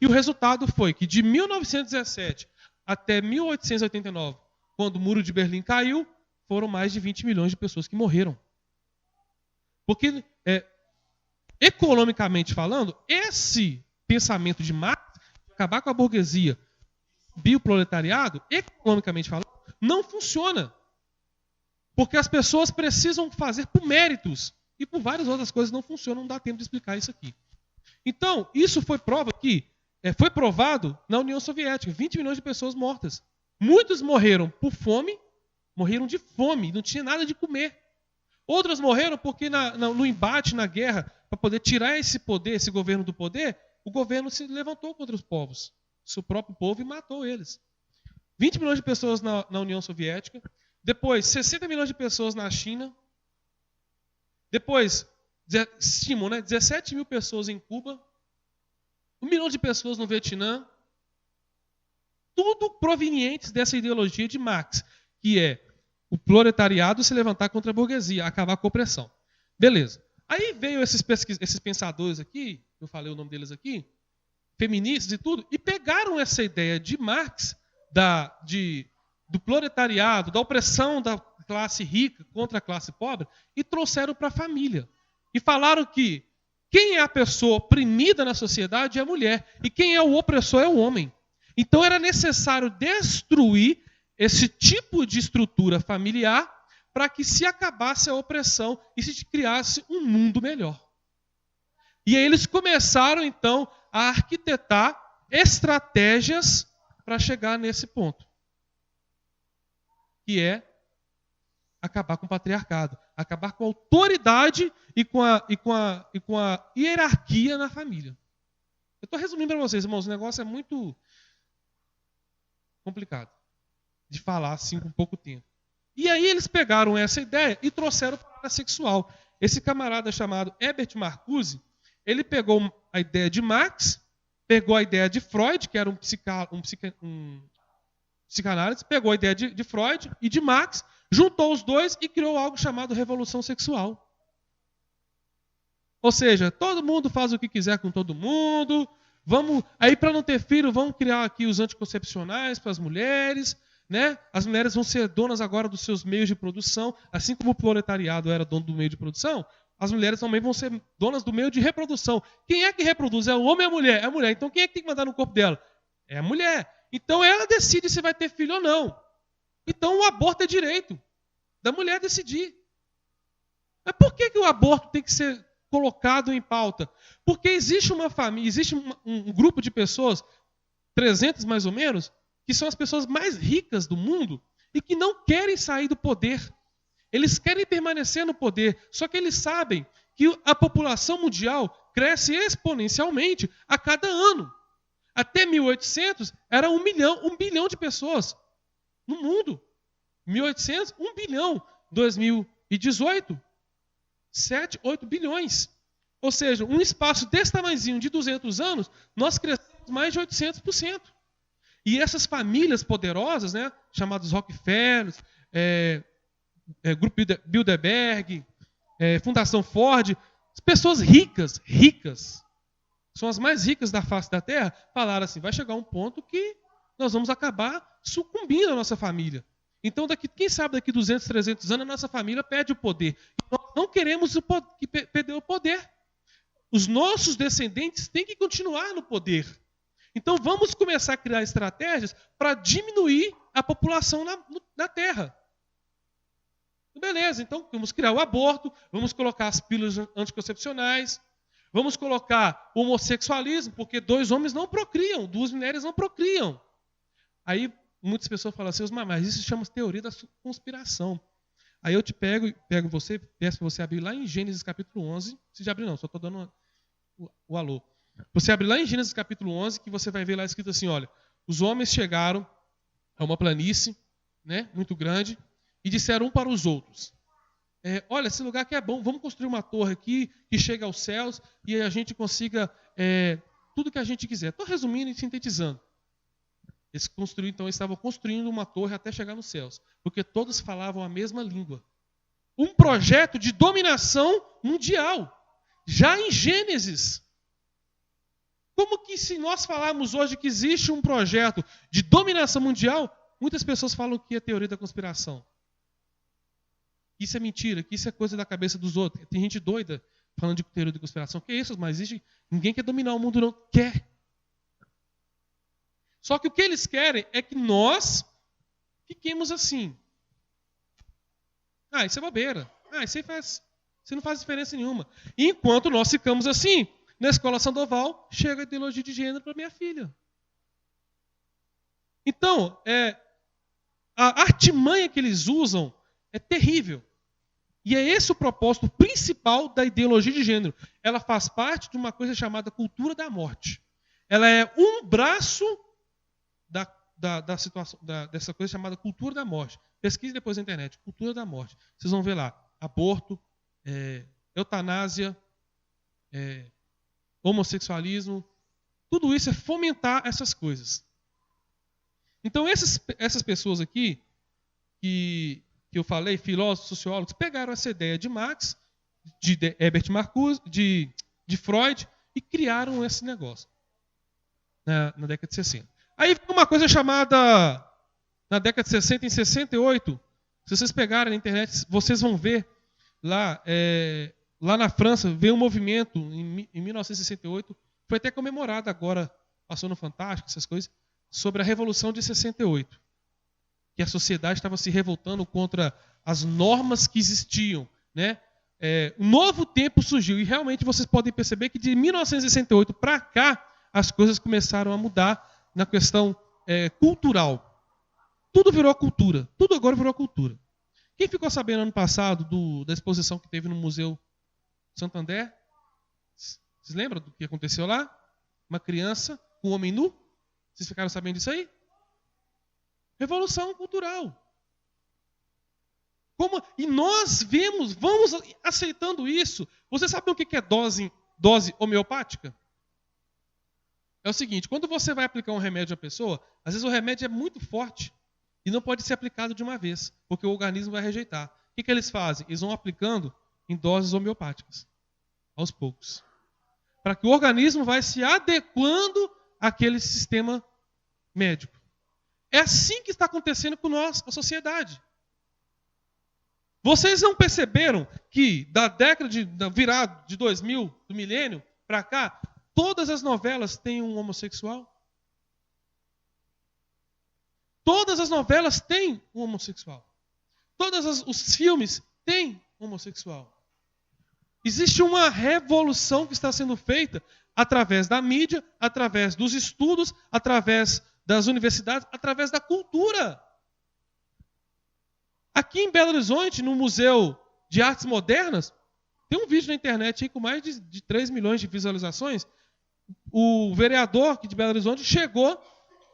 Speaker 1: e o resultado foi que de 1917 até 1889, quando o Muro de Berlim caiu, foram mais de 20 milhões de pessoas que morreram. Porque, economicamente falando, esse pensamento de Marx, acabar com a burguesia, subir o proletariado, economicamente falando, não funciona. Porque as pessoas precisam fazer por méritos. E por várias outras coisas não funcionam, não dá tempo de explicar isso aqui. Então, isso foi prova que foi provado na União Soviética. 20 milhões de pessoas mortas. Muitos morreram por fome, morreram de fome, não tinha nada de comer. Outros morreram porque no embate, na guerra, para poder tirar esse poder, esse governo do poder, o governo se levantou contra os povos, seu próprio povo, e matou eles. 20 milhões de pessoas na União Soviética, depois 60 milhões de pessoas na China, depois, estimam, né, 17 mil pessoas em Cuba, 1 milhão de pessoas no Vietnã, tudo provenientes dessa ideologia de Marx, que é o proletariado se levantar contra a burguesia, acabar com a opressão. Beleza. Aí veio esses pensadores aqui, eu falei o nome deles aqui, feministas e tudo, e pegaram essa ideia de Marx, do proletariado, da opressão da classe rica contra a classe pobre, e trouxeram para a família. E falaram que quem é a pessoa oprimida na sociedade é a mulher, e quem é o opressor é o homem. Então era necessário destruir esse tipo de estrutura familiar para que se acabasse a opressão e se criasse um mundo melhor. E aí eles começaram, então, a arquitetar estratégias para chegar nesse ponto, que é acabar com o patriarcado, acabar com a autoridade e com a hierarquia na família. Eu estou resumindo para vocês, irmãos, o negócio é muito complicado de falar assim com pouco tempo. E aí eles pegaram essa ideia e trouxeram para a área sexual. Esse camarada chamado Herbert Marcuse, ele pegou a ideia de Marx, pegou a ideia de Freud, que era um psicanálise, pegou a ideia de Freud e de Marx, juntou os dois e criou algo chamado revolução sexual. Ou seja, todo mundo faz o que quiser com todo mundo. Aí, para não ter filho, vamos criar aqui os anticoncepcionais para as mulheres. Né? As mulheres vão ser donas agora dos seus meios de produção, assim como o proletariado era dono do meio de produção, as mulheres também vão ser donas do meio de reprodução. Quem é que reproduz? É o homem ou a mulher? É a mulher. Então quem é que tem que mandar no corpo dela? É a mulher. Então ela decide se vai ter filho ou não. Então o aborto é direito da mulher decidir. Mas por que o aborto tem que ser colocado em pauta? Porque existe uma família, existe um grupo de pessoas, 300 mais ou menos, que são as pessoas mais ricas do mundo e que não querem sair do poder. Eles querem permanecer no poder, só que eles sabem que a população mundial cresce exponencialmente a cada ano. Até 1800 era 1 bilhão de pessoas no mundo. 1800, 1 bilhão. 2018, 7, 8 bilhões. Ou seja, um espaço desse tamanhozinho de 200 anos, nós crescemos mais de 800%. E essas famílias poderosas, né, chamadas Rockefeller, Grupo Bilderberg, Fundação Ford, pessoas ricas, são as mais ricas da face da terra, falaram assim, vai chegar um ponto que nós vamos acabar sucumbindo a nossa família. Então, quem sabe daqui 200, 300 anos, a nossa família perde o poder. Nós não queremos perder o poder. Os nossos descendentes têm que continuar no poder. Então, vamos começar a criar estratégias para diminuir a população na Terra. Beleza, então vamos criar o aborto, vamos colocar as pílulas anticoncepcionais, vamos colocar o homossexualismo, porque 2 homens não procriam, 2 mulheres não procriam. Aí muitas pessoas falam assim, mas isso se chama teoria da conspiração. Aí eu te peço para você abrir lá em Gênesis capítulo 11, se já abrir não, só estou dando o alô. Você abre lá em Gênesis capítulo 11, que você vai ver lá escrito assim, olha, os homens chegaram a uma planície, né, muito grande, e disseram um para os outros, olha, esse lugar aqui é bom, vamos construir uma torre aqui que chega aos céus e a gente consiga tudo que a gente quiser. Estou resumindo e sintetizando. Eles estavam construindo uma torre até chegar nos céus, porque todos falavam a mesma língua. Um projeto de dominação mundial, já em Gênesis. Como que se nós falarmos hoje que existe um projeto de dominação mundial, muitas pessoas falam que é teoria da conspiração. Isso é mentira, que isso é coisa da cabeça dos outros. Tem gente doida falando de teoria da conspiração. Que isso? Mas existe. Ninguém quer dominar o mundo, não. Quer. Só que o que eles querem é que nós fiquemos assim. Isso é bobeira. Isso não faz diferença nenhuma. E enquanto nós ficamos assim, na escola Sandoval, chega a ideologia de gênero para minha filha. Então, a artimanha que eles usam é terrível. E é esse o propósito principal da ideologia de gênero. Ela faz parte de uma coisa chamada cultura da morte. Ela é um braço da situação, dessa coisa chamada cultura da morte. Pesquise depois na internet, cultura da morte. Vocês vão ver lá, aborto, eutanásia, homossexualismo. Tudo isso é fomentar essas coisas. Então, essas pessoas aqui, que eu falei, filósofos, sociólogos, pegaram essa ideia de Marx, de Herbert Marcuse, de Freud, e criaram esse negócio na década de 60. Aí veio uma coisa chamada, na década de 60, em 68, se vocês pegarem na internet, vocês vão ver lá na França, veio um movimento em 1968, foi até comemorado agora, passou no Fantástico, essas coisas, sobre a Revolução de 68. Que a sociedade estava se revoltando contra as normas que existiam. Né? Um novo tempo surgiu, e realmente vocês podem perceber que de 1968 para cá, as coisas começaram a mudar na questão cultural. Tudo virou cultura. Tudo agora virou cultura. Quem ficou sabendo ano passado da exposição que teve no Museu Santander? Vocês lembram do que aconteceu lá? Uma criança com um homem nu? Vocês ficaram sabendo disso aí? Revolução cultural. E nós vamos aceitando isso. Você sabe o que é dose homeopática? É o seguinte, quando você vai aplicar um remédio à pessoa, às vezes o remédio é muito forte e não pode ser aplicado de uma vez, porque o organismo vai rejeitar. O que eles fazem? Eles vão aplicando em doses homeopáticas, aos poucos. Para que o organismo vai se adequando àquele sistema médico. É assim que está acontecendo com nós, a sociedade. Vocês não perceberam que da década da virada de 2000, do milênio, para cá, todas as novelas têm um homossexual? Todas as novelas têm um homossexual. Todos os filmes têm homossexual. Existe uma revolução que está sendo feita através da mídia, através dos estudos, através das universidades, através da cultura. Aqui em Belo Horizonte, no Museu de Artes Modernas, tem um vídeo na internet aí com mais de 3 milhões de visualizações. O vereador aqui de Belo Horizonte chegou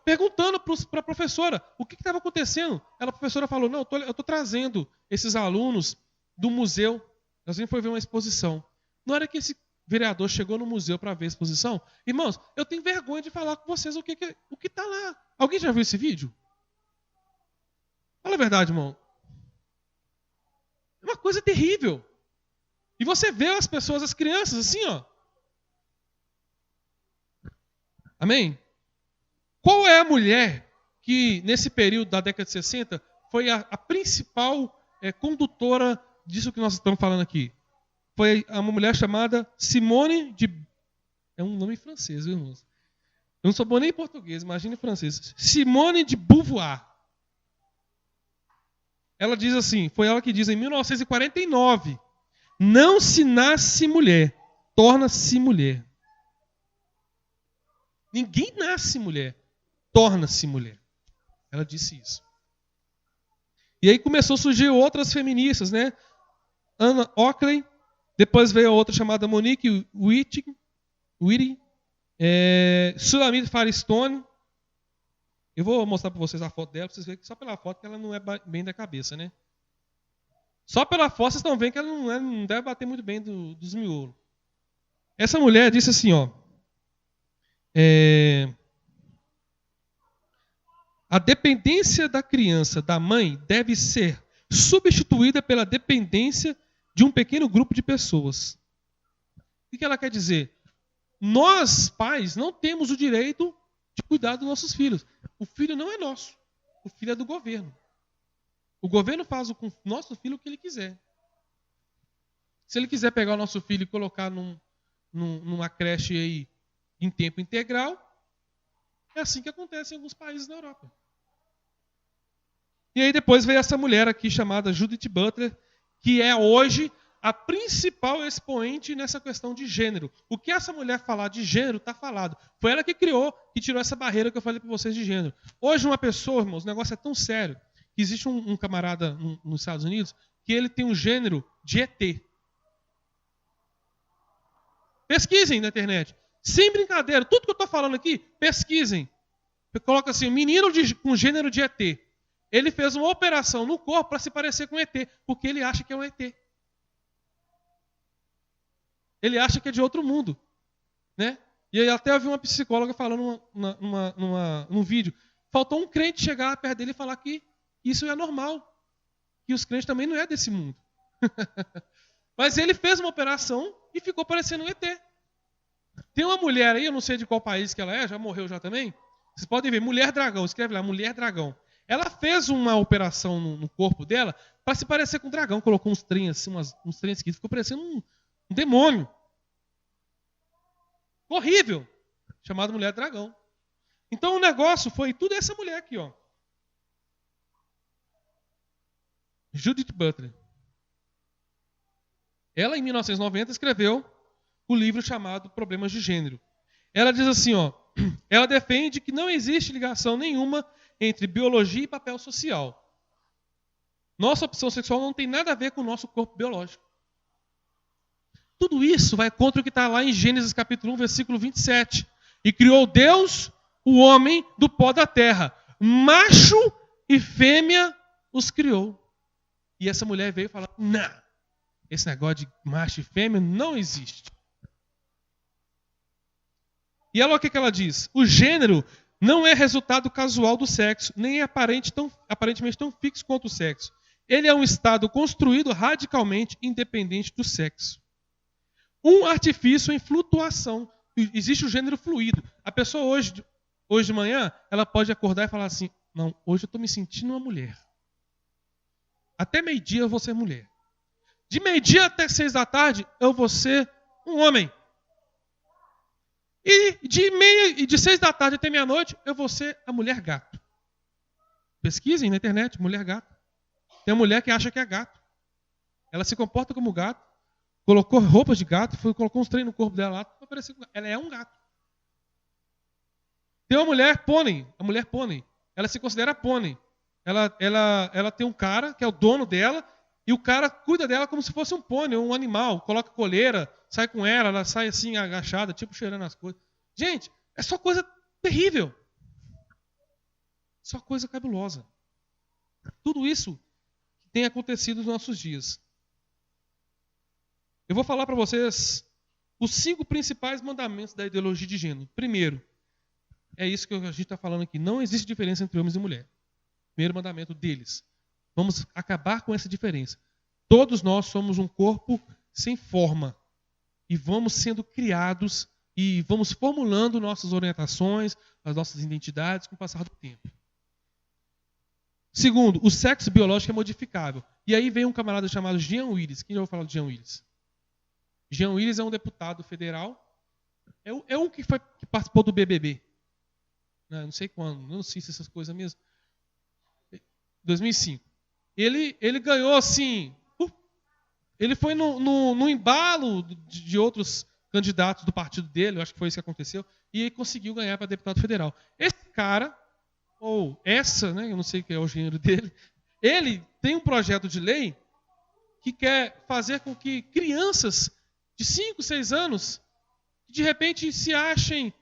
Speaker 1: perguntando para a professora o que estava acontecendo. A professora falou, não, eu estou trazendo esses alunos do museu. Nós vimos foi ver uma exposição. Na hora que esse vereador chegou no museu para ver a exposição, irmãos, eu tenho vergonha de falar com vocês o que está lá. Alguém já viu esse vídeo? Fala a verdade, irmão. É uma coisa terrível. E você vê as pessoas, as crianças, assim, ó. Amém? Qual é a mulher que, nesse período da década de 60, foi a principal condutora disso que nós estamos falando aqui? Foi uma mulher chamada Simone de... É um nome francês, viu, irmãos? Eu não sou bom nem em português, imagine em francês. Simone de Beauvoir. Ela diz assim, foi ela que diz em 1949, não se nasce mulher, torna-se mulher. Ninguém nasce mulher, torna-se mulher. Ela disse isso. E aí começou a surgir outras feministas, né? Anna Oakley, depois veio a outra chamada Monique Wittig, Sulamit Firestone. Eu vou mostrar para vocês a foto dela, para vocês verem que só pela foto que ela não é bem da cabeça, né? Só pela foto vocês estão vendo que ela não deve bater muito bem dos miolos. Essa mulher disse assim, ó. A dependência da criança, da mãe, deve ser substituída pela dependência de um pequeno grupo de pessoas. O que ela quer dizer? Nós, pais, não temos o direito de cuidar dos nossos filhos. O filho não é nosso. O filho é do governo. O governo faz com o nosso filho o que ele quiser. Se ele quiser pegar o nosso filho e colocar numa creche aí em tempo integral, é assim que acontece em alguns países da Europa. E aí depois veio essa mulher aqui chamada Judith Butler, que é hoje a principal expoente nessa questão de gênero. O que essa mulher falar de gênero, está falado. Foi ela que criou, que tirou essa barreira que eu falei para vocês de gênero. Hoje uma pessoa, irmãos, o negócio é tão sério, que existe um camarada nos Estados Unidos, que ele tem um gênero de ET. Pesquisem na internet. Sem brincadeira, tudo que eu estou falando aqui, pesquisem. Coloca assim, um menino com gênero de ET. Ele fez uma operação no corpo para se parecer com ET, porque ele acha que é um ET. Ele acha que é de outro mundo. Né? E aí até eu vi uma psicóloga falando num vídeo. Faltou um crente chegar perto dele e falar que isso é normal. Que os crentes também não é desse mundo. Mas ele fez uma operação e ficou parecendo um ET. Tem uma mulher aí, eu não sei de qual país que ela é, já morreu já também. Vocês podem ver, mulher dragão, escreve lá, mulher dragão. Ela fez uma operação no corpo dela para se parecer com um dragão. Colocou uns trem assim, uns trem que ficou parecendo um demônio. Horrível. Chamado mulher dragão. Então o negócio foi tudo essa mulher aqui, ó. Judith Butler. Ela, em 1990, escreveu o livro chamado Problemas de Gênero. Ela diz assim, ó, ela defende que não existe ligação nenhuma entre biologia e papel social. Nossa opção sexual não tem nada a ver com o nosso corpo biológico. Tudo isso vai contra o que está lá em Gênesis capítulo 1, versículo 27. E criou Deus o homem do pó da terra. Macho e fêmea os criou. E essa mulher veio falar, não, esse negócio de macho e fêmea não existe. E olha o que ela diz. O gênero não é resultado casual do sexo, nem é aparentemente tão fixo quanto o sexo. Ele é um estado construído radicalmente independente do sexo. Um artifício em flutuação. Existe o gênero fluido. A pessoa hoje de manhã, ela pode acordar e falar assim, não, hoje eu estou me sentindo uma mulher. Até meio-dia eu vou ser mulher. De meio-dia até 6 da tarde, eu vou ser um homem. E de 6 da tarde até meia-noite, eu vou ser a mulher gato. Pesquisem na internet, mulher gato. Tem uma mulher que acha que é gato. Ela se comporta como gato, colocou roupas de gato, colocou uns treinos no corpo dela lá, para parecer com gato. Ela é um gato. Tem uma mulher pônei, a mulher pônei. Ela se considera pônei. Ela tem um cara que é o dono dela, e o cara cuida dela como se fosse um pônei, um animal. Coloca coleira, sai com ela sai assim agachada, tipo cheirando as coisas. Gente, é só coisa terrível. Só coisa cabulosa. Tudo isso tem acontecido nos nossos dias. Eu vou falar para vocês os 5 principais mandamentos da ideologia de gênero. Primeiro, é isso que a gente está falando aqui. Não existe diferença entre homens e mulher. Primeiro mandamento deles. Vamos acabar com essa diferença. Todos nós somos um corpo sem forma. E vamos sendo criados e vamos formulando nossas orientações, as nossas identidades com o passar do tempo. Segundo, o sexo biológico é modificável. E aí vem um camarada chamado Jean Willis. Quem já ouviu falar de Jean Willis? Jean Willis é um deputado federal. É um que participou do BBB. Não sei quando, não sei se essas coisas mesmo. 2005. Ele ganhou assim. Ele foi no embalo de outros candidatos do partido dele, eu acho que foi isso que aconteceu, e ele conseguiu ganhar para deputado federal. Esse cara, ou essa, né, eu não sei o que é o gênero dele, ele tem um projeto de lei que quer fazer com que crianças de 5, 6 anos, de repente se achem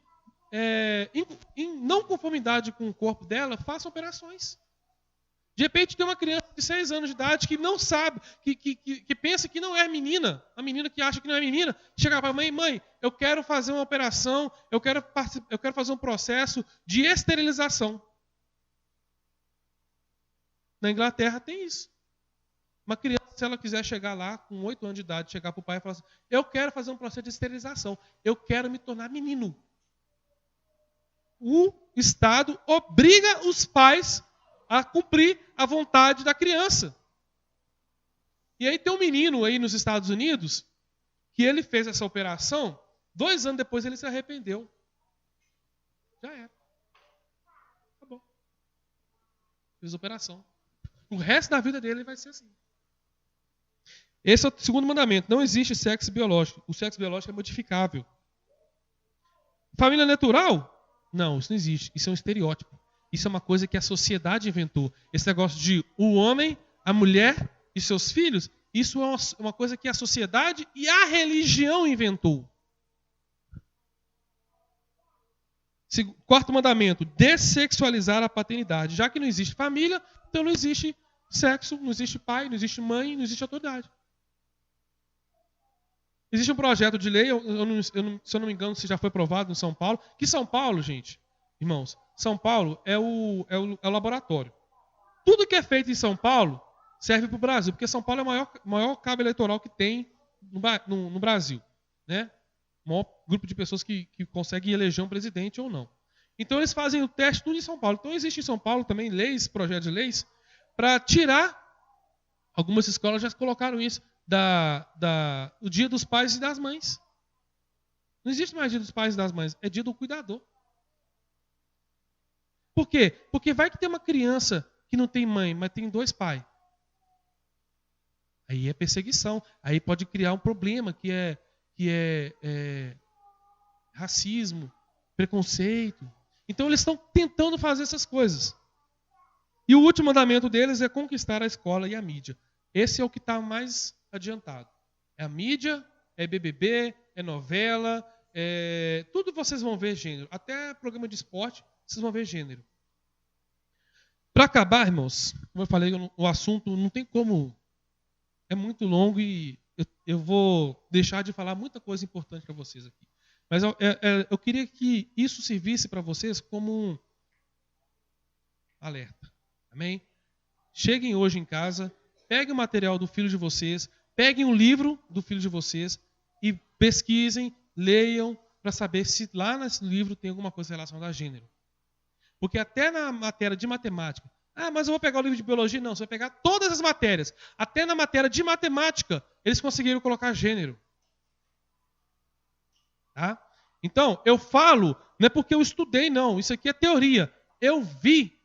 Speaker 1: em não conformidade com o corpo dela, façam operações. De repente tem uma criança de 6 anos de idade que não sabe, que pensa que não é menina, a menina que acha que não é menina, chega para a mãe, eu quero fazer uma operação, eu quero fazer um processo de esterilização. Na Inglaterra tem isso. Uma criança, se ela quiser chegar lá com 8 anos de idade, chegar para o pai e falar assim, eu quero fazer um processo de esterilização, eu quero me tornar menino. O Estado obriga os pais a cumprir a vontade da criança. E aí tem um menino aí nos Estados Unidos que ele fez essa operação, 2 anos depois ele se arrependeu. Já era. Acabou. Fez a operação. O resto da vida dele vai ser assim. Esse é o segundo mandamento. Não existe sexo biológico. O sexo biológico é modificável. Família natural? Não, isso não existe. Isso é um estereótipo. Isso é uma coisa que a sociedade inventou. Esse negócio de o homem, a mulher e seus filhos, isso é uma coisa que a sociedade e a religião inventou. Quarto mandamento, dessexualizar a paternidade. Já que não existe família, então não existe sexo, não existe pai, não existe mãe, não existe autoridade. Existe um projeto de lei, se eu não me engano, se já foi aprovado em São Paulo, que São Paulo, gente, irmãos, São Paulo é o laboratório. Tudo que é feito em São Paulo serve para o Brasil, porque São Paulo é o maior cabo eleitoral que tem no Brasil. Né? O maior grupo de pessoas que conseguem eleger um presidente ou não. Então eles fazem o teste tudo em São Paulo. Então existe em São Paulo também leis, projetos de leis, para tirar, algumas escolas já colocaram isso, o dia dos pais e das mães. Não existe mais dia dos pais e das mães, é dia do cuidador. Por quê? Porque vai que tem uma criança que não tem mãe, mas tem 2 pais. Aí é perseguição. Aí pode criar um problema que é racismo, preconceito. Então eles estão tentando fazer essas coisas. E o último mandamento deles é conquistar a escola e a mídia. Esse é o que está mais adiantado. É a mídia, é BBB, é novela, tudo vocês vão ver gênero. Até programa de esporte, vocês vão ver gênero. Para acabar, irmãos, como eu falei, o assunto não tem como. É muito longo e eu vou deixar de falar muita coisa importante para vocês aqui. Mas eu queria que isso servisse para vocês como um alerta. Amém? Cheguem hoje em casa, peguem o material do filho de vocês, peguem o livro do filho de vocês e pesquisem, leiam, para saber se lá nesse livro tem alguma coisa relacionada a gênero. Porque até na matéria de matemática, mas eu vou pegar o livro de biologia. Não, você vai pegar todas as matérias. Até na matéria de matemática, eles conseguiram colocar gênero. Tá? Então, eu falo, não é porque eu estudei, não. Isso aqui é teoria. Eu vi.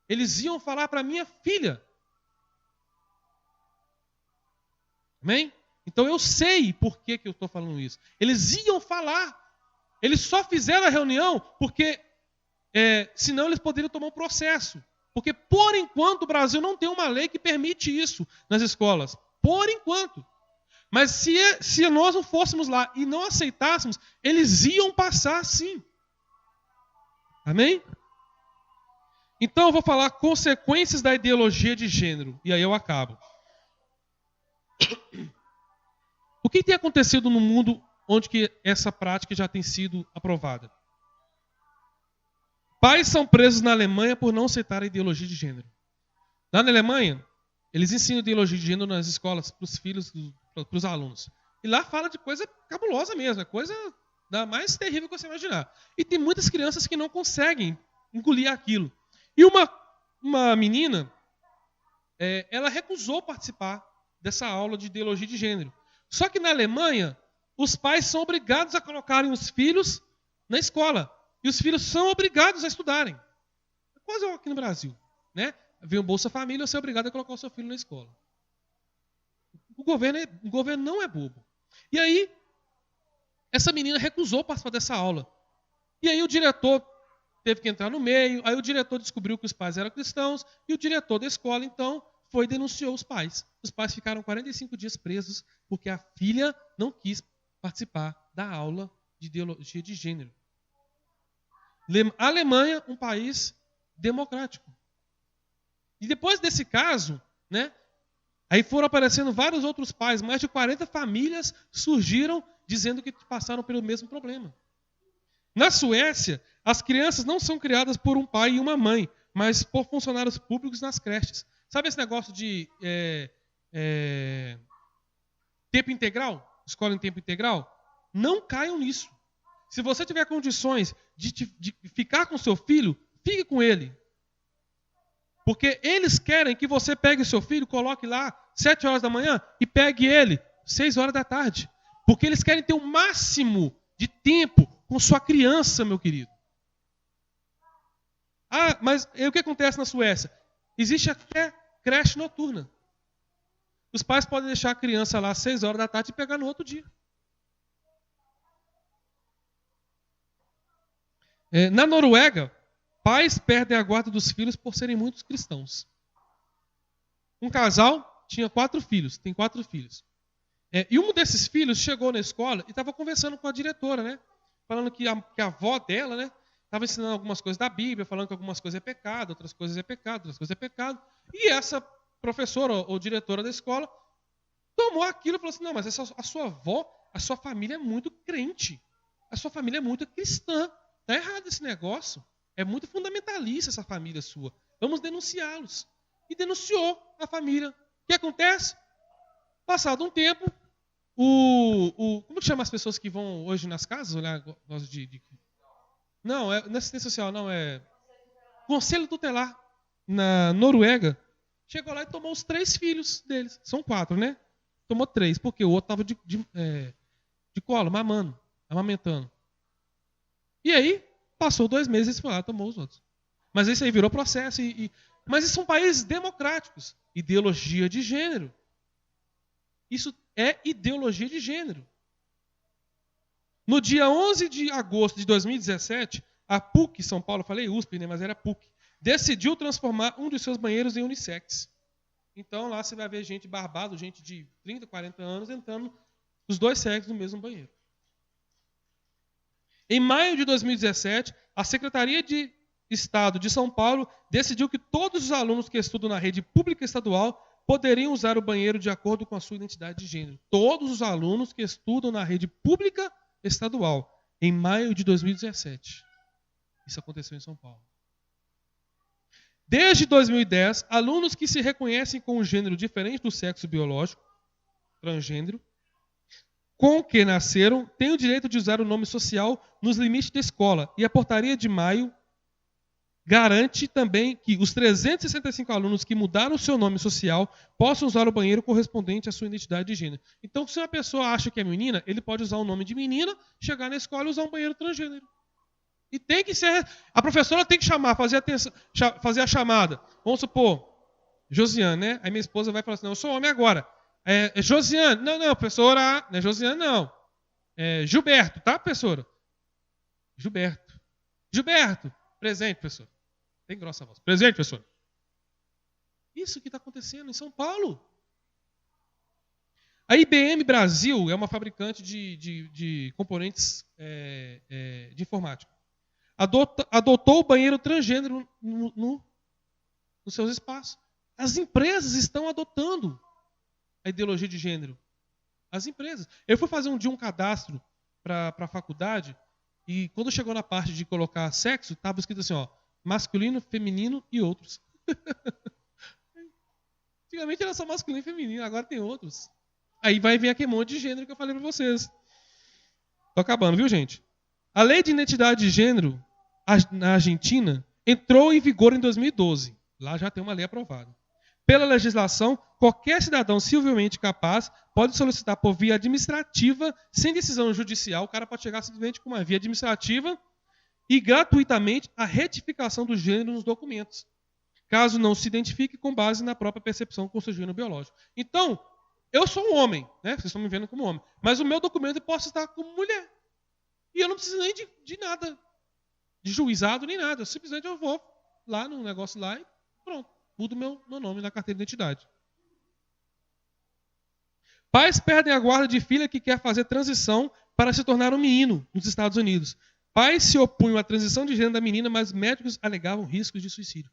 Speaker 1: Eles iam falar para minha filha. Amém? Então eu sei por que eu estou falando isso. Eles iam falar. Eles só fizeram a reunião porque senão eles poderiam tomar um processo. Porque, por enquanto, o Brasil não tem uma lei que permite isso nas escolas. Por enquanto. Mas se nós não fôssemos lá e não aceitássemos, eles iam passar sim. Amém? Então eu vou falar consequências da ideologia de gênero. E aí eu acabo. O que tem acontecido no mundo onde que essa prática já tem sido aprovada? Pais são presos na Alemanha por não aceitar a ideologia de gênero. Lá na Alemanha, eles ensinam ideologia de gênero nas escolas para os filhos para os alunos. E lá fala de coisa cabulosa mesmo, é coisa da mais terrível que você imaginar. E tem muitas crianças que não conseguem engolir aquilo. E uma menina, ela recusou participar dessa aula de ideologia de gênero. Só que na Alemanha, os pais são obrigados a colocarem os filhos na escola. E os filhos são obrigados a estudarem. É quase igual aqui no Brasil. Né? Vem o Bolsa Família, você é obrigado a colocar o seu filho na escola. O governo não é bobo. E aí, essa menina recusou participar dessa aula. E aí o diretor teve que entrar no meio, aí o diretor descobriu que os pais eram cristãos, e o diretor da escola, então, foi e denunciou os pais. Os pais ficaram 45 dias presos, porque a filha não quis participar da aula de ideologia de gênero. A Alemanha, um país democrático. E depois desse caso, né, aí foram aparecendo vários outros pais, mais de 40 famílias surgiram dizendo que passaram pelo mesmo problema. Na Suécia, as crianças não são criadas por um pai e uma mãe, mas por funcionários públicos nas creches. Sabe esse negócio de tempo integral? Escola em tempo integral? Não caiam nisso. Se você tiver condições de ficar com seu filho, fique com ele. Porque eles querem que você pegue o seu filho, coloque lá 7 horas da manhã e pegue ele 6 horas da tarde. Porque eles querem ter o máximo de tempo com sua criança, meu querido. Ah, mas o que acontece na Suécia? Existe até creche noturna. Os pais podem deixar a criança lá às 6 horas da tarde e pegar no outro dia. Na Noruega, pais perdem a guarda dos filhos por serem muitos cristãos. Um casal tinha 4 filhos, tem 4 filhos. E um desses filhos chegou na escola e estava conversando com a diretora, né? Falando que a avó dela, né, estava ensinando algumas coisas da Bíblia, falando que algumas coisas é pecado, outras coisas é pecado, outras coisas é pecado. E essa professora ou diretora da escola tomou aquilo e falou assim: não, mas a sua avó, a sua família é muito crente. A sua família é muito cristã. Está errado esse negócio. É muito fundamentalista essa família sua. Vamos denunciá-los. E denunciou a família. O que acontece? Passado um tempo, como que chama as pessoas que vão hoje nas casas olhar Não, não é assistência social, não, é Conselho Tutelar na Noruega. Chegou lá e tomou os 3 filhos deles. São 4, né? Tomou 3, porque o outro estava de colo, mamando, amamentando. E aí, passou 2 meses e foi lá, tomou os outros. Mas isso aí virou processo. Mas esses são países democráticos. Ideologia de gênero. Isso é ideologia de gênero. No dia 11 de agosto de 2017, a PUC São Paulo, falei USP, né, mas era PUC, decidiu transformar um dos seus banheiros em unissex. Então lá você vai ver gente barbada, gente de 30, 40 anos, entrando os 2 sexos no mesmo banheiro. Em maio de 2017, a Secretaria de Estado de São Paulo decidiu que todos os alunos que estudam na rede pública estadual poderiam usar o banheiro de acordo com a sua identidade de gênero. Todos os alunos que estudam na rede pública estadual, em maio de 2017. Isso aconteceu em São Paulo. Desde 2010, alunos que se reconhecem com um gênero diferente do sexo biológico, transgênero, com o que nasceram, têm o direito de usar o nome social nos limites da escola. E a portaria de maio garante também que os 365 alunos que mudaram o seu nome social possam usar o banheiro correspondente à sua identidade de gênero. Então, se uma pessoa acha que é menina, ele pode usar o nome de menina, chegar na escola e usar um banheiro transgênero. E tem que ser... A professora tem que chamar, fazer a chamada. Vamos supor, Josiane, né? Aí minha esposa vai falar assim: não, eu sou homem agora. Josiane. Não, professora. Não é Josiane, não. Gilberto, tá, professora? Gilberto. Presente, professor. Tem grossa a voz. Presente, professor. Isso que está acontecendo em São Paulo. A IBM Brasil é uma fabricante de componentes de informática. Adotou o banheiro transgênero nos seus espaços. As empresas estão adotando a ideologia de gênero. As empresas. Eu fui fazer um cadastro para a faculdade e quando chegou na parte de colocar sexo, estava escrito assim, ó, masculino, feminino e outros. Antigamente era só masculino e feminino, agora tem outros. Aí vai vir aquele monte de gênero que eu falei para vocês. Tô acabando, viu, gente? A lei de identidade de gênero na Argentina entrou em vigor em 2012. Lá já tem uma lei aprovada. Pela legislação, qualquer cidadão civilmente capaz pode solicitar por via administrativa, sem decisão judicial, o cara pode chegar simplesmente com uma via administrativa e gratuitamente a retificação do gênero nos documentos, caso não se identifique com base na própria percepção com seu gênero biológico. Então, eu sou um homem, né? Vocês estão me vendo como homem, mas o meu documento eu posso estar como mulher. E eu não preciso nem de nada, de juizado nem nada. Simplesmente eu vou lá no negócio lá e pronto, mudo meu nome na carteira de identidade. Pais perdem a guarda de filha que quer fazer transição para se tornar um menino nos Estados Unidos. Pais se opunham à transição de gênero da menina, mas médicos alegavam riscos de suicídio.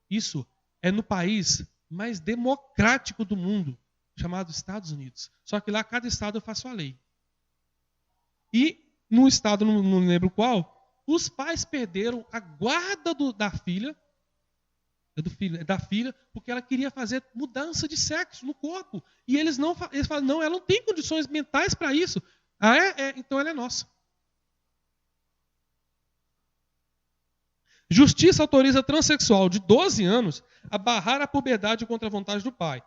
Speaker 1: Isso é no país mais democrático do mundo, chamado Estados Unidos. Só que lá cada estado faz sua lei. E no estado, não lembro qual, os pais perderam a guarda da filha, porque ela queria fazer mudança de sexo no corpo. E eles falam, não, ela não tem condições mentais para isso. Ah, então ela é nossa. Justiça autoriza transexual de 12 anos a barrar a puberdade contra a vontade do pai.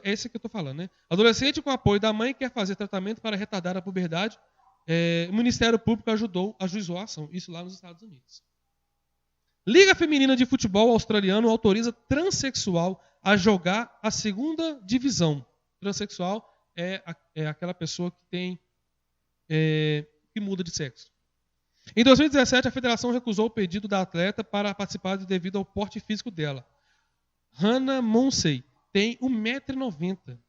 Speaker 1: É esse que eu estou falando, né? Adolescente com apoio da mãe quer fazer tratamento para retardar a puberdade. O Ministério Público ajuizou a ação. Isso lá nos Estados Unidos. Liga Feminina de Futebol Australiano autoriza transexual a jogar a segunda divisão. Transexual é aquela pessoa que tem que muda de sexo. Em 2017, a federação recusou o pedido da atleta para participar devido ao porte físico dela. Hannah Monsey tem 1,90 m.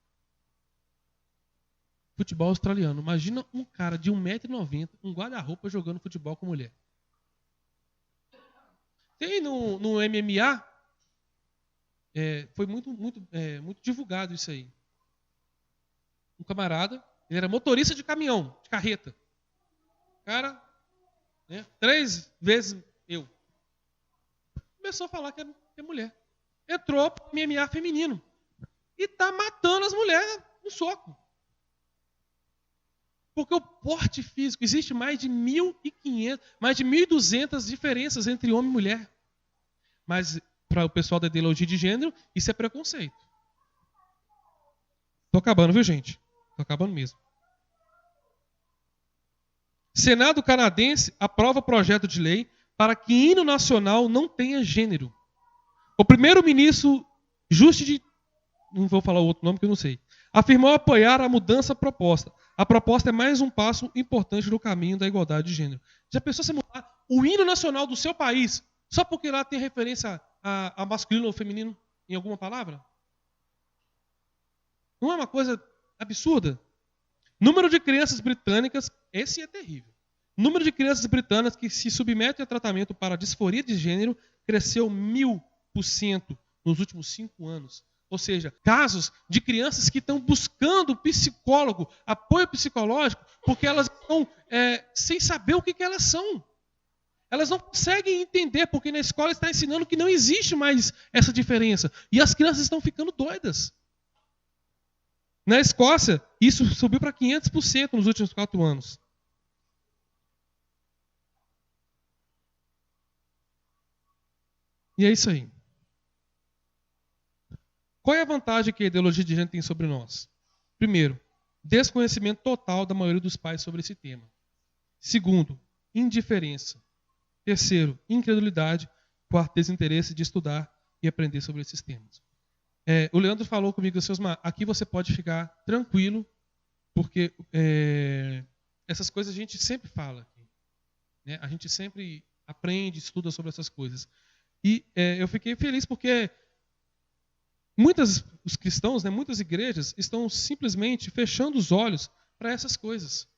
Speaker 1: Futebol australiano. Imagina um cara de 1,90 m, um guarda-roupa jogando futebol com mulher. Tem no MMA, foi muito divulgado isso aí. Um camarada, ele era motorista de caminhão, de carreta. Cara, 3 vezes eu. Começou a falar que é mulher. Entrou para o MMA feminino. E está matando as mulheres no soco. Porque o porte físico, existe mais de 1.500, mais de 1.200 diferenças entre homem e mulher. Mas para o pessoal da ideologia de gênero, isso é preconceito. Estou acabando, viu, gente? Estou acabando mesmo. Senado canadense aprova projeto de lei para que hino nacional não tenha gênero. O primeiro-ministro não vou falar o outro nome que eu não sei, afirmou apoiar a mudança proposta. A proposta é mais um passo importante no caminho da igualdade de gênero. Já pensou se mudar o hino nacional do seu país só porque lá tem referência a masculino ou feminino em alguma palavra? Não é uma coisa absurda? Número de crianças britânicas, esse é terrível. Número de crianças britânicas que se submetem a tratamento para disforia de gênero cresceu 1000% nos últimos 5 anos. Ou seja, casos de crianças que estão buscando psicólogo, apoio psicológico, porque elas estão sem saber o que elas são. Elas não conseguem entender, porque na escola está ensinando que não existe mais essa diferença. E as crianças estão ficando doidas. Na Escócia, isso subiu para 500% nos últimos 4 anos. E é isso aí. Qual é a vantagem que a ideologia de gênero tem sobre nós? Primeiro, desconhecimento total da maioria dos pais sobre esse tema. Segundo, indiferença. Terceiro, incredulidade. Quarto, desinteresse de estudar e aprender sobre esses temas. O Leandro falou comigo, Osmar, aqui você pode ficar tranquilo, porque essas coisas a gente sempre fala. Né? A gente sempre aprende, estuda sobre essas coisas. E eu fiquei feliz porque os cristãos, né, muitas igrejas, estão simplesmente fechando os olhos para essas coisas.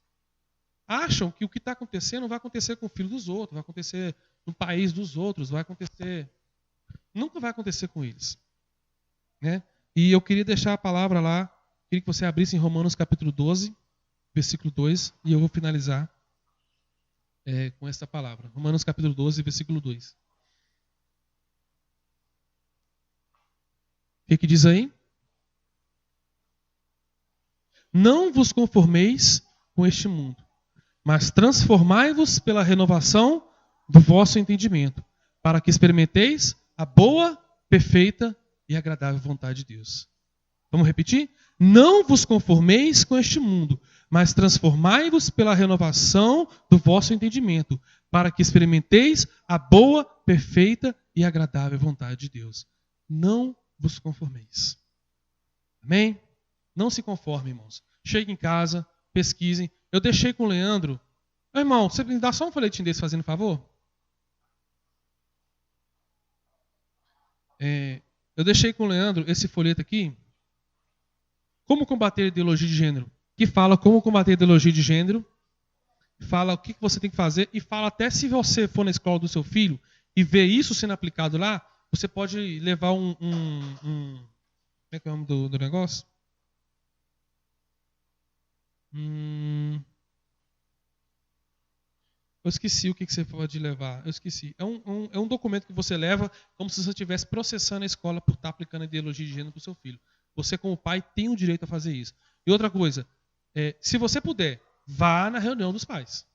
Speaker 1: Acham que o que está acontecendo vai acontecer com o filho dos outros, vai acontecer no país dos outros, nunca vai acontecer com eles. Né? E eu queria deixar a palavra lá, queria que você abrisse em Romanos capítulo 12, versículo 2, e eu vou finalizar com esta palavra. Romanos capítulo 12, versículo 2. O que diz aí? Não vos conformeis com este mundo, mas transformai-vos pela renovação do vosso entendimento, para que experimenteis a boa, perfeita e agradável vontade de Deus. Vamos repetir? Não vos conformeis com este mundo, mas transformai-vos pela renovação do vosso entendimento, para que experimenteis a boa, perfeita e agradável vontade de Deus. Não vos conformeis. Amém? Não se conforme, irmãos. Cheguem em casa, pesquisem. Eu deixei com o Leandro. Irmão, você me dá só um folhetinho desse fazendo favor? Eu deixei com o Leandro esse folheto aqui. Como combater a ideologia de gênero? Que fala como combater a ideologia de gênero. Fala o que você tem que fazer. E fala até se você for na escola do seu filho e ver isso sendo aplicado lá, você pode levar como é que é o nome do negócio? Eu esqueci o que você pode levar. Eu esqueci. É um documento que você leva como se você estivesse processando a escola por estar aplicando a ideologia de gênero para o seu filho. Você, como pai, tem o direito a fazer isso. E outra coisa, se você puder, vá na reunião dos pais.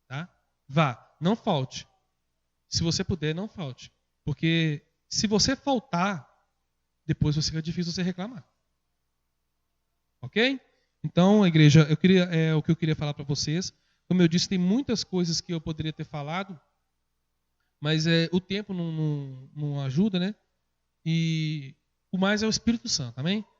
Speaker 1: Tá? Vá, não falte. Se você puder, não falte. Porque se você faltar, depois fica difícil você reclamar. Ok? Então, igreja, o que eu queria falar para vocês. Como eu disse, tem muitas coisas que eu poderia ter falado, mas o tempo não ajuda, né? E o mais é o Espírito Santo, amém?